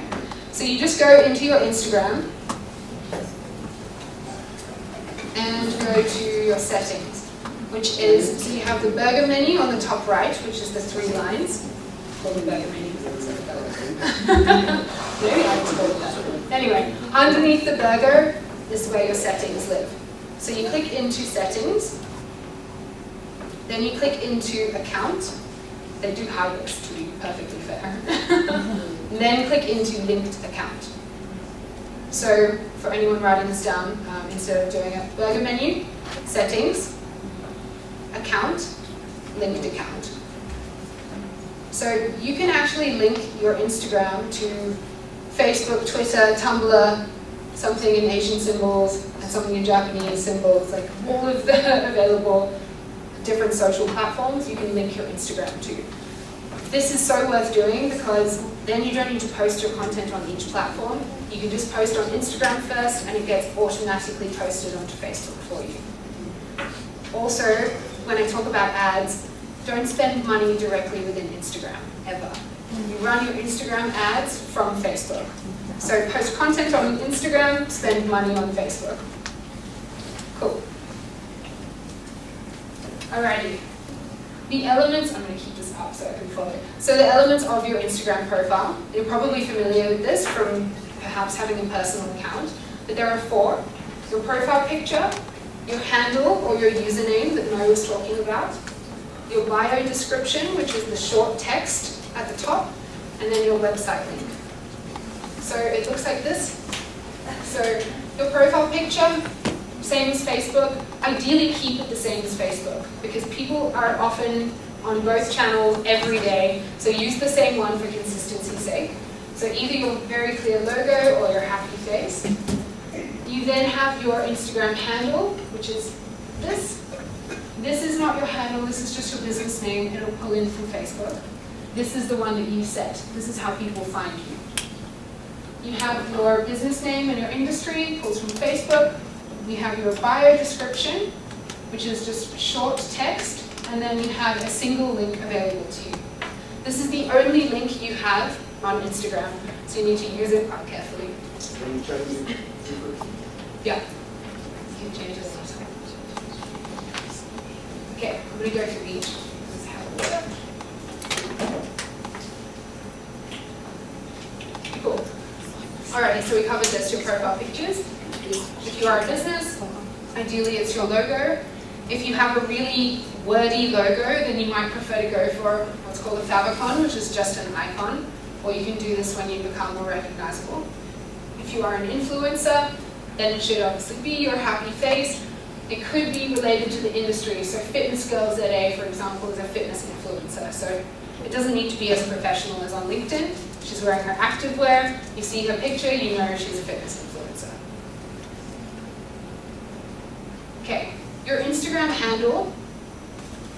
So you just go into your Instagram and go to your settings, which is, so you have the burger menu on the top right, which is the 3 lines. Called the burger menu. Maybe I just called it that. Anyway, underneath the burger is where your settings live. So you click into settings, then you click into account. They do hide this, to be perfectly fair. And then click into linked account. So for anyone writing this down, instead of doing it, burger menu, settings, account, linked account. So you can actually link your Instagram to Facebook, Twitter, Tumblr, something in Asian symbols, and something in Japanese symbols, like all of the available different social platforms you can link your Instagram to. This is so worth doing because then you don't need to post your content on each platform. You can just post on Instagram first and it gets automatically posted onto Facebook for you. Also, when I talk about ads, don't spend money directly within Instagram, ever. You run your Instagram ads from Facebook. So post content on Instagram, spend money on Facebook. Cool. Alrighty. The elements, I'm going to keep this up so I can follow. So the elements of your Instagram profile, you're probably familiar with this from perhaps having a personal account, but there are 4. Your profile picture, your handle or your username that Mo was talking about, your bio description, which is the short text at the top, and then your website link. So it looks like this. So your profile picture, same as Facebook. Ideally keep it the same as Facebook because people are often on both channels every day, so use the same one for consistency's sake. So either your very clear logo or your happy face. You then have your Instagram handle, which is this. This is not your handle, this is just your business name. It'll pull in from Facebook. This is the one that you set. This is how people find you. You have your business name and your industry, pulls from Facebook. We have your bio description, which is just short text, and then you have a single link available to you. This is the only link you have on Instagram, so you need to use it quite carefully. Can you change it? Yeah. You can change it. Okay, I'm going to go through each. This is how it works. Cool. Alright, so we covered this, your profile pictures. If you are a business, ideally it's your logo. If you have a really wordy logo, then you might prefer to go for what's called a favicon, which is just an icon, or you can do this when you become more recognizable. If you are an influencer, then it should obviously be your happy face. It could be related to the industry, so Fitness Girl ZA, for example, is a fitness influencer, so it doesn't need to be as professional as on LinkedIn, which is she's wearing her activewear, you see her picture, you know she's a fitness influencer. Okay, your Instagram handle.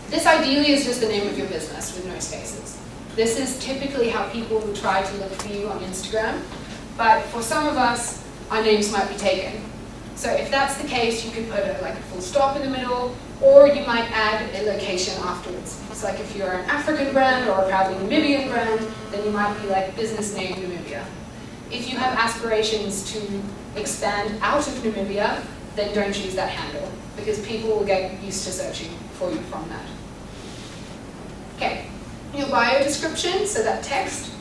This ideally is just the name of your business with no spaces. This is typically how people will try to look for you on Instagram, but for some of us, our names might be taken. So if that's the case, you could put a full stop in the middle, or you might add a location afterwards. It's like if you're an African brand or a proudly Namibian brand, then you might be like business name Namibia. If you have aspirations to expand out of Namibia, then don't choose that handle, because people will get used to searching for you from that. Okay, your bio description, so that text,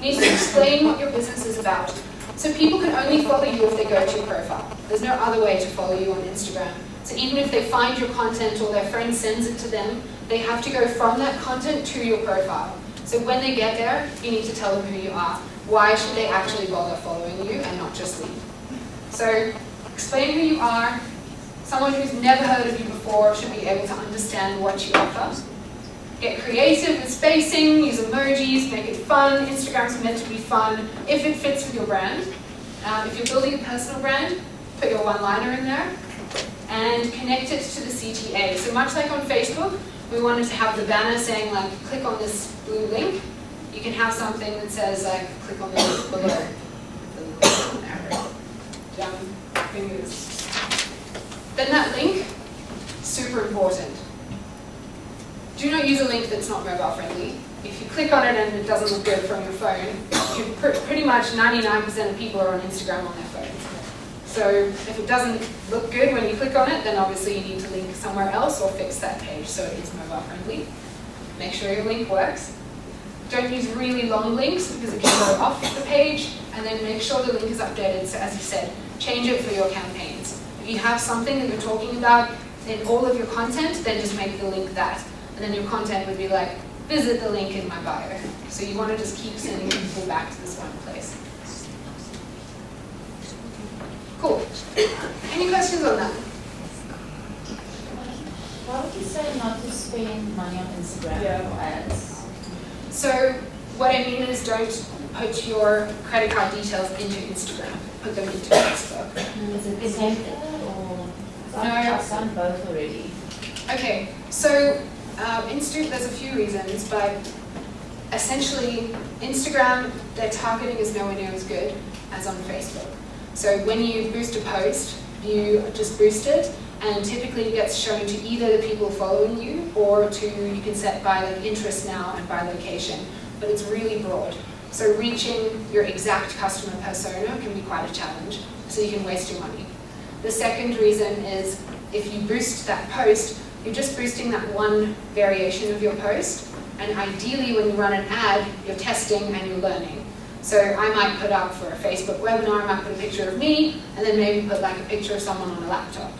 needs to explain what your business is about. So people can only follow you if they go to your profile. There's no other way to follow you on Instagram. So even if they find your content or their friend sends it to them, they have to go from that content to your profile. So when they get there, you need to tell them who you are. Why should they actually bother following you and not just leave? So explain who you are. Someone who's never heard of you before should be able to understand what you offer. Get creative with spacing, use emojis, make it fun. Instagram's meant to be fun if it fits with your brand. If you're building a personal brand, put your one-liner in there and connect it to the CTA. So much like on Facebook, we wanted to have the banner saying click on this blue link. You can have something that says click on the link below. Down fingers. Then that link, super important. Do not use a link that's not mobile friendly. If you click on it and it doesn't look good from your phone, pretty much 99% of people are on Instagram on their phones. So if it doesn't look good when you click on it, then obviously you need to link somewhere else or fix that page so it is mobile friendly. Make sure your link works. Don't use really long links because it can go off the page, and then make sure the link is updated. So as you said, change it for your campaigns. If you have something that you're talking about in all of your content, then just make the link that. And then your content would be visit the link in my bio. So you want to just keep sending people back to this one place. Cool. Any questions on that? Why would you say not to spend money on Instagram or ads? So what I mean is don't put your credit card details into Instagram. Put them into Facebook. Is it tempted or? No. I've done both already. Okay, so there's a few reasons, but essentially Instagram, their targeting is nowhere near as good as on Facebook. So when you boost a post, you just boost it, and typically it gets shown to either the people following you or you can set by interest now and by location, but it's really broad. So reaching your exact customer persona can be quite a challenge, so you can waste your money. The second reason is if you boost that post, you're just boosting that one variation of your post, and ideally when you run an ad, you're testing and you're learning. So I might put up for a Facebook webinar, I might put a picture of me, and then maybe put a picture of someone on a laptop.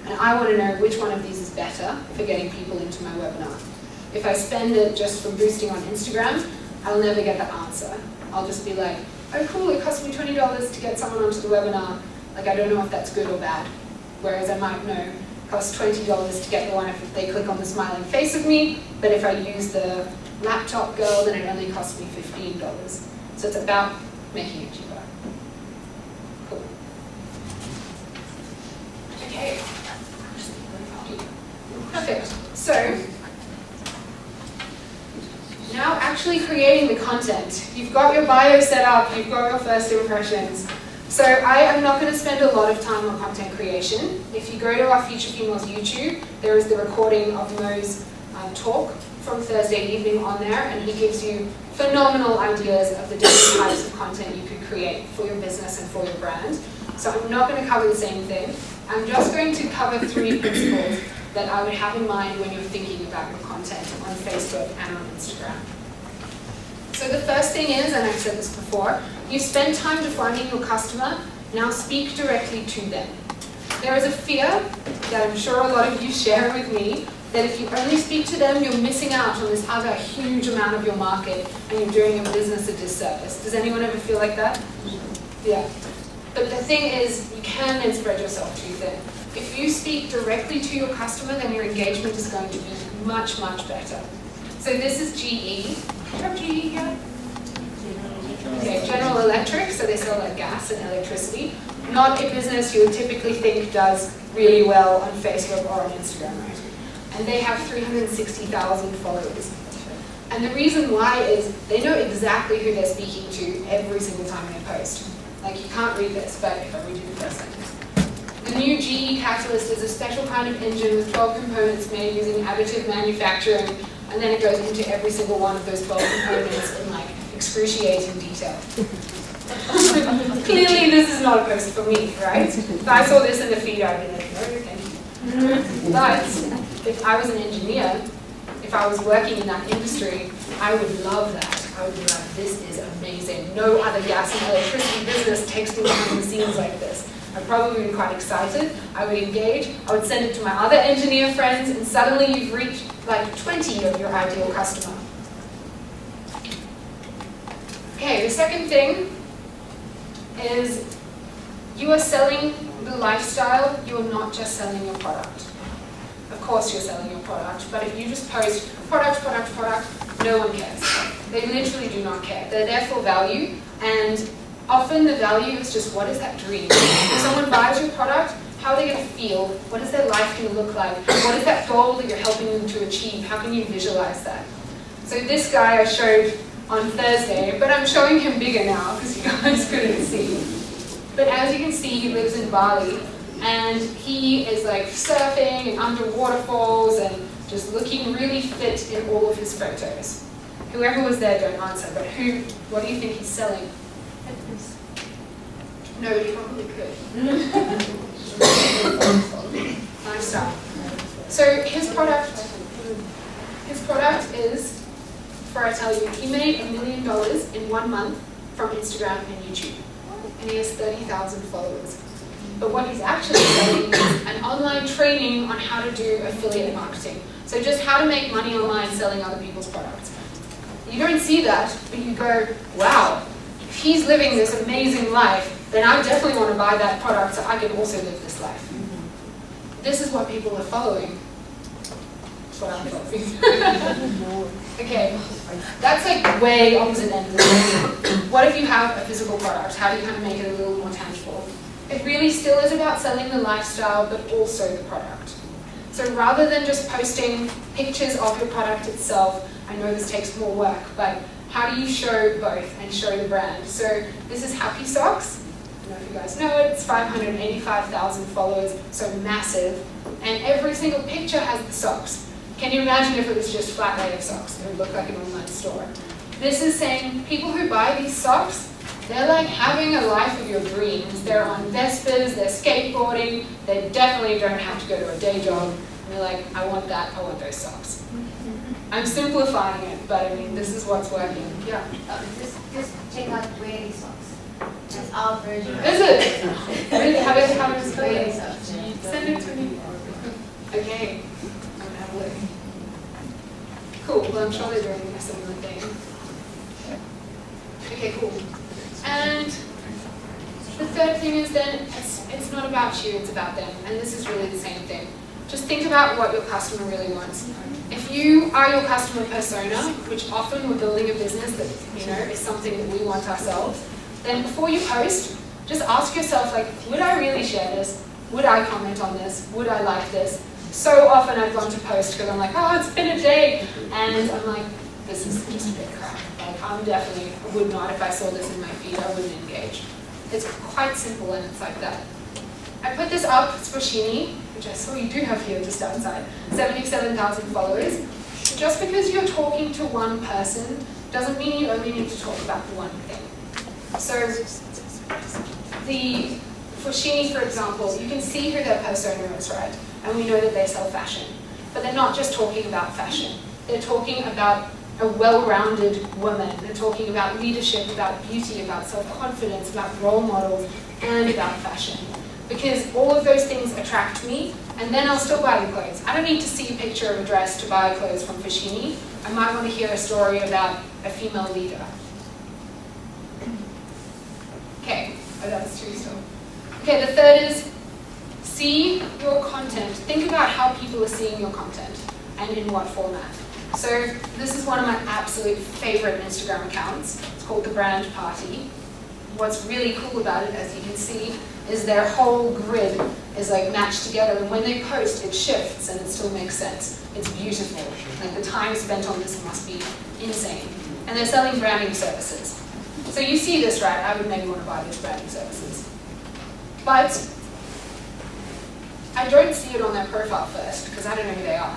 And I want to know which one of these is better for getting people into my webinar. If I spend it just for boosting on Instagram, I'll never get the answer. I'll just be like, oh cool, it cost me $20 to get someone onto the webinar. I don't know if that's good or bad. Whereas I might know it costs $20 to get the one if they click on the smiling face of me, but if I use the laptop girl, then it only costs me $15. So it's about making it cheaper. Cool. Okay. Perfect. So now actually creating the content. You've got your bio set up, you've got your first impressions. So I am not going to spend a lot of time on content creation. If you go to our Future Females YouTube, there is the recording of Mo's talk from Thursday evening on there, and he gives you phenomenal ideas of the different types of content you could create for your business and for your brand. So I'm not going to cover the same thing. I'm just going to cover 3 principles that I would have in mind when you're thinking about your content on Facebook and on Instagram. So the first thing is, and I've said this before, you spend time defining your customer, now speak directly to them. There is a fear that I'm sure a lot of you share with me, that if you only speak to them, you're missing out on this other huge amount of your market and you're doing your business a disservice. Does anyone ever feel like that? Yeah. But the thing is, you can then spread yourself too thin. If you speak directly to your customer, then your engagement is going to be much, much better. So this is GE. Do you have GE here? Okay, General Electric, so they sell like gas and electricity. Not a business you would typically think does really well on Facebook or on Instagram, right? And they have 360,000 followers. And the reason why is they know exactly who they're speaking to every single time they post. Like, you can't read this, but if I read you the first sentence. The new GE Catalyst is a special kind of engine with 12 components made using additive manufacturing, and then it goes into every single one of those 12 components in like excruciating detail. Clearly this is not a post for me, right? If I saw this in the feed, I'd be like, no, thank you. But if I was an engineer, if I was working in that industry, I would love that. I would be like, this is amazing. No other gas and electricity business takes me behind the scenes like this. I'd probably be quite excited. I would engage. I would send it to my other engineer friends, and suddenly you've reached like 20 of your ideal customer. Okay, the second thing is you are selling the lifestyle, you are not just selling your product. Of course you're selling your product, but if you just post product, product, product, no one cares. They literally do not care. They're there for value, and often the value is just, what is that dream? If someone buys your product, how are they going to feel? What is their life going to look like? What is that goal that you're helping them to achieve? How can you visualize that? So this guy I showed on Thursday, but I'm showing him bigger now because you guys couldn't see. But as you can see, he lives in Bali, and he is like surfing and under waterfalls and just looking really fit in all of his photos. Whoever was there, don't answer, but what do you think he's selling? No, but he probably could. Lifestyle. So his product is, before I tell you, he made $1 million in 1 month from Instagram and YouTube. And he has 30,000 followers. But what he's actually selling is an online training on how to do affiliate marketing. So just how to make money online selling other people's products. You don't see that, but you go, wow, if he's living this amazing life, then I definitely want to buy that product so I can also live this life. This is what people are following. That's what I'm following. Okay, that's like way opposite end of the spectrum. What if you have a physical product? How do you kind of make it a little more tangible? It really still is about selling the lifestyle, but also the product. So rather than just posting pictures of your product itself, I know this takes more work, but how do you show both and show the brand? So this is Happy Socks. I don't know if you guys know it. It's 585,000 followers, so massive. And every single picture has the socks. Can you imagine if it was just flat layer socks? It would look like an online store. This is saying people who buy these socks, they're like having a life of your dreams. They're on Vespas, they're skateboarding, they definitely don't have to go to a day job. And they're like, I want that, I want those socks. I'm simplifying it, but I mean, this is what's working. Yeah. Just check out Wearing Socks. That's our version. Is it? Really? How does Wearing Socks. Send it to me. Okay. I'm gonna have a look. Cool. Well, I'm sure they're doing a similar thing. Okay, cool. And the third thing is then, it's not about you, it's about them. And this is really the same thing. Just think about what your customer really wants. If you are your customer persona, which often we're building a business that is something that we want ourselves, then before you post, just ask yourself, like, would I really share this? Would I comment on this? Would I like this? So often I've gone to post because I'm like, oh, it's been a day, and I'm like, this is just a bit crap. Like, I would not, if I saw this in my feed, I wouldn't engage. It's quite simple, and it's like that. I put this up, it's for Shini, which I saw you do have here just outside, 77,000 followers. Just because you're talking to one person doesn't mean you only need to talk about the one thing. So for Shini, for example, you can see who their persona is, right? And we know that they sell fashion. But they're not just talking about fashion. They're talking about a well-rounded woman. They're talking about leadership, about beauty, about self-confidence, about role models, and about fashion. Because all of those things attract me, and then I'll still buy the clothes. I don't need to see a picture of a dress to buy clothes from Fashini. I might want to hear a story about a female leader. Okay, oh, that was two still. Okay, the third is see your content. Think about how people are seeing your content and in what format. So this is one of my absolute favorite Instagram accounts. It's called The Brand Party. What's really cool about it, as you can see, is their whole grid is like matched together, and when they post, it shifts and it still makes sense. It's beautiful. Like the time spent on this must be insane. And they're selling branding services. So you see this, right? I would maybe want to buy these branding services. But I don't see it on their profile first, because I don't know who they are.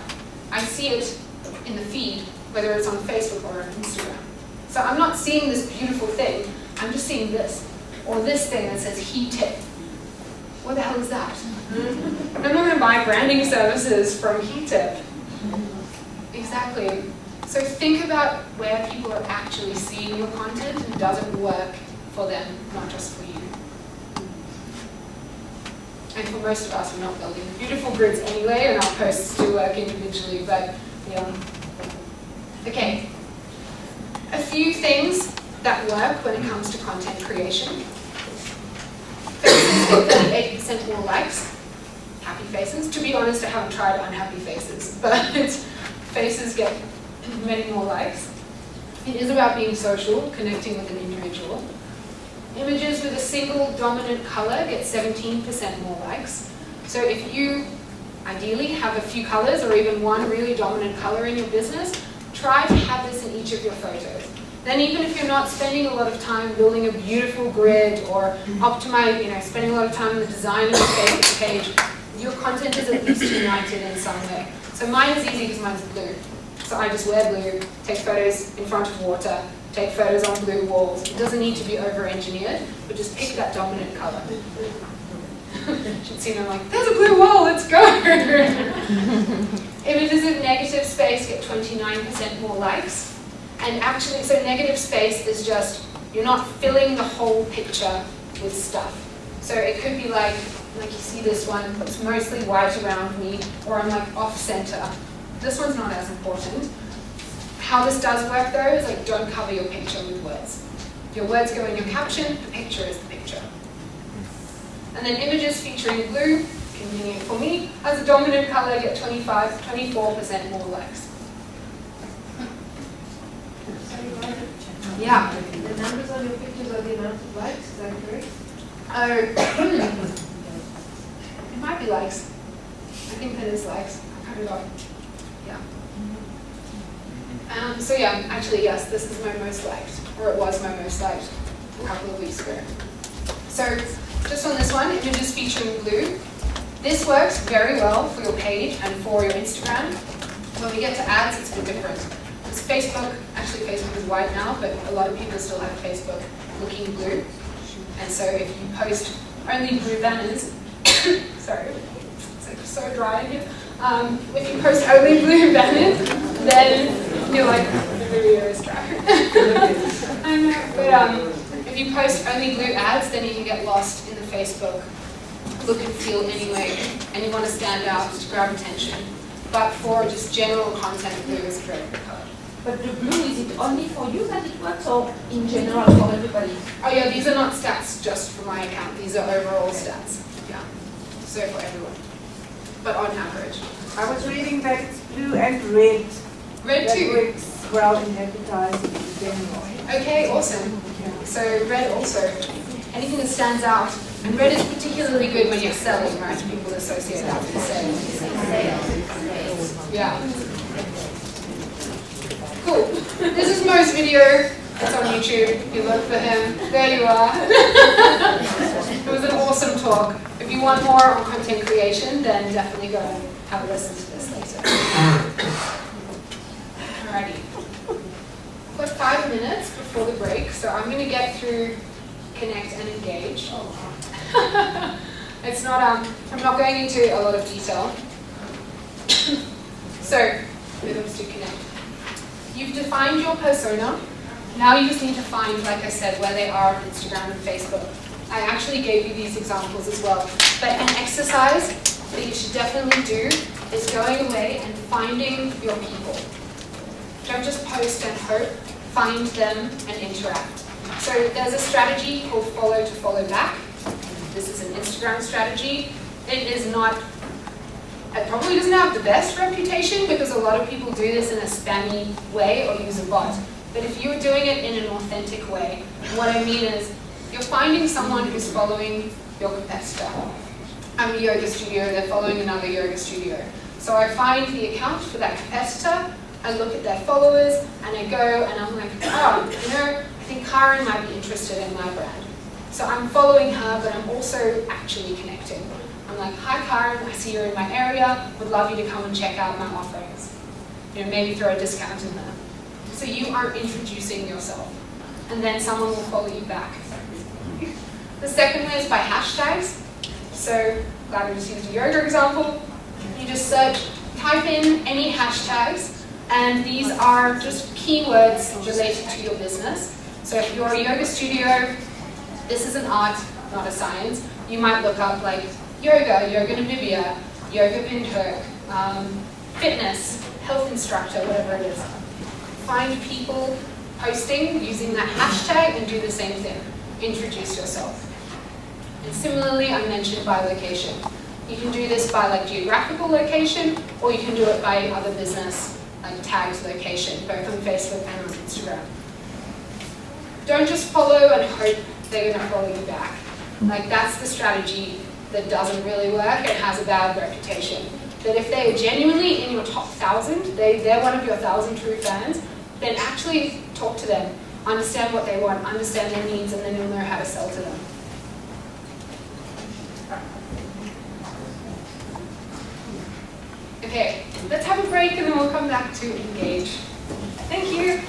I see it in the feed, whether it's on Facebook or on Instagram. So I'm not seeing this beautiful thing, I'm just seeing this, or this thing that says he tip. What the hell is that? I'm not going to buy branding services from HeTip. Exactly. So think about where people are actually seeing your content and does it work for them, not just for you. And for most of us, we're not building beautiful grids anyway, and our posts do work individually, but yeah. Okay. A few things that work when it comes to content creation. Faces get 38% more likes. Happy faces. To be honest, I haven't tried unhappy faces, but faces get many more likes. It is about being social, connecting with an individual. Images with a single dominant color get 17% more likes. So if you ideally have a few colors or even one really dominant color in your business, try to have this in each of your photos. Then even if you're not spending a lot of time building a beautiful grid or spending a lot of time on the design of your Facebook page, your content is at least united in some way. So mine is easy because mine's blue. So I just wear blue, take photos in front of water, take photos on blue walls. It doesn't need to be over-engineered, but just pick that dominant color. Should see them like, there's a blue wall, let's go! Images of negative space get 29% more likes. And actually, so negative space is just, you're not filling the whole picture with stuff. So it could be like you see this one, it's mostly white around me, or I'm like off center. This one's not as important. How this does work though is like don't cover your picture with words. Your words go in your caption, the picture is the picture. And then images featuring blue, convenient for me, as a dominant color get 24% more likes. Yeah. The numbers on your pictures are the amount of likes, is that correct? It might be likes. I think that is likes. I cut it off. Yeah. So yeah, actually yes, this is my most liked, or it was my most liked a couple of weeks ago. So just on this one, images featuring blue. This works very well for your page and for your Instagram. When we get to ads, it's a bit different. It's Facebook, actually Facebook is white now, but a lot of people still have Facebook looking blue. And so if you post only blue banners, sorry, it's like so dry in here. If you post only blue banners, then you're like, the video is dry. I know, but if you post only blue ads, then you can get lost in the Facebook look and feel anyway, and you want to stand out to grab attention. But for just general content, blue is a very good color. But the blue, is it only for you that it works, or in general for everybody? Oh yeah, these are not stats just for my account. These are overall stats. Yeah, so for everyone, but on average. I was reading that it's blue and red. Red too. That works well in advertising in general. Okay, awesome. So red also. Anything that stands out. And red is particularly good when you're selling, right? People associate that with sales. Yeah. Cool. This is Mo's video. It's on YouTube. You look for him. There you are. It was an awesome talk. If you want more on content creation, then definitely go and have a listen to this later. Alrighty. I've got 5 minutes before the break, so I'm going to get through connect and engage. It's not, I'm not going into a lot of detail. So, let's do connect. You've defined your persona. Now you just need to find, like I said, where they are on Instagram and Facebook. I actually gave you these examples as well. But an exercise that you should definitely do is going away and finding your people. Don't just post and hope, find them and interact. So there's a strategy called follow to follow back. This is an Instagram strategy. It is not It probably doesn't have the best reputation because a lot of people do this in a spammy way or use a bot. But if you're doing it in an authentic way, what I mean is you're finding someone who's following your competitor. I'm a yoga studio, they're following another yoga studio. So I find the account for that competitor, I look at their followers, and I go and I'm like, oh, you know, I think Karen might be interested in my brand. So I'm following her, but I'm also actually connecting. I'm like, hi Karen, I see you're in my area, would love you to come and check out my offerings. You know, maybe throw a discount in there. So you are introducing yourself, and then someone will follow you back. The second way is by hashtags. So, glad we just used a yoga example. You just search, type in any hashtags, and these are just keywords related to your business. So if you're a yoga studio, this is an art, not a science. You might look up like yoga Namibia, yoga Windhoek, fitness, health instructor, whatever it is. Find people posting using that hashtag and do the same thing. Introduce yourself. And similarly, I mentioned by location. You can do this by like geographical location, or you can do it by other business, like tagged location, both on Facebook and on Instagram. Don't just follow and hope they're going to follow you back. Like that's the strategy that doesn't really work and has a bad reputation. But if they are genuinely in your top 1,000, they're one of your 1,000 true fans, then actually talk to them, understand what they want, understand their needs, and then you'll know how to sell to them. Okay, let's have a break and then we'll come back to engage. Thank you.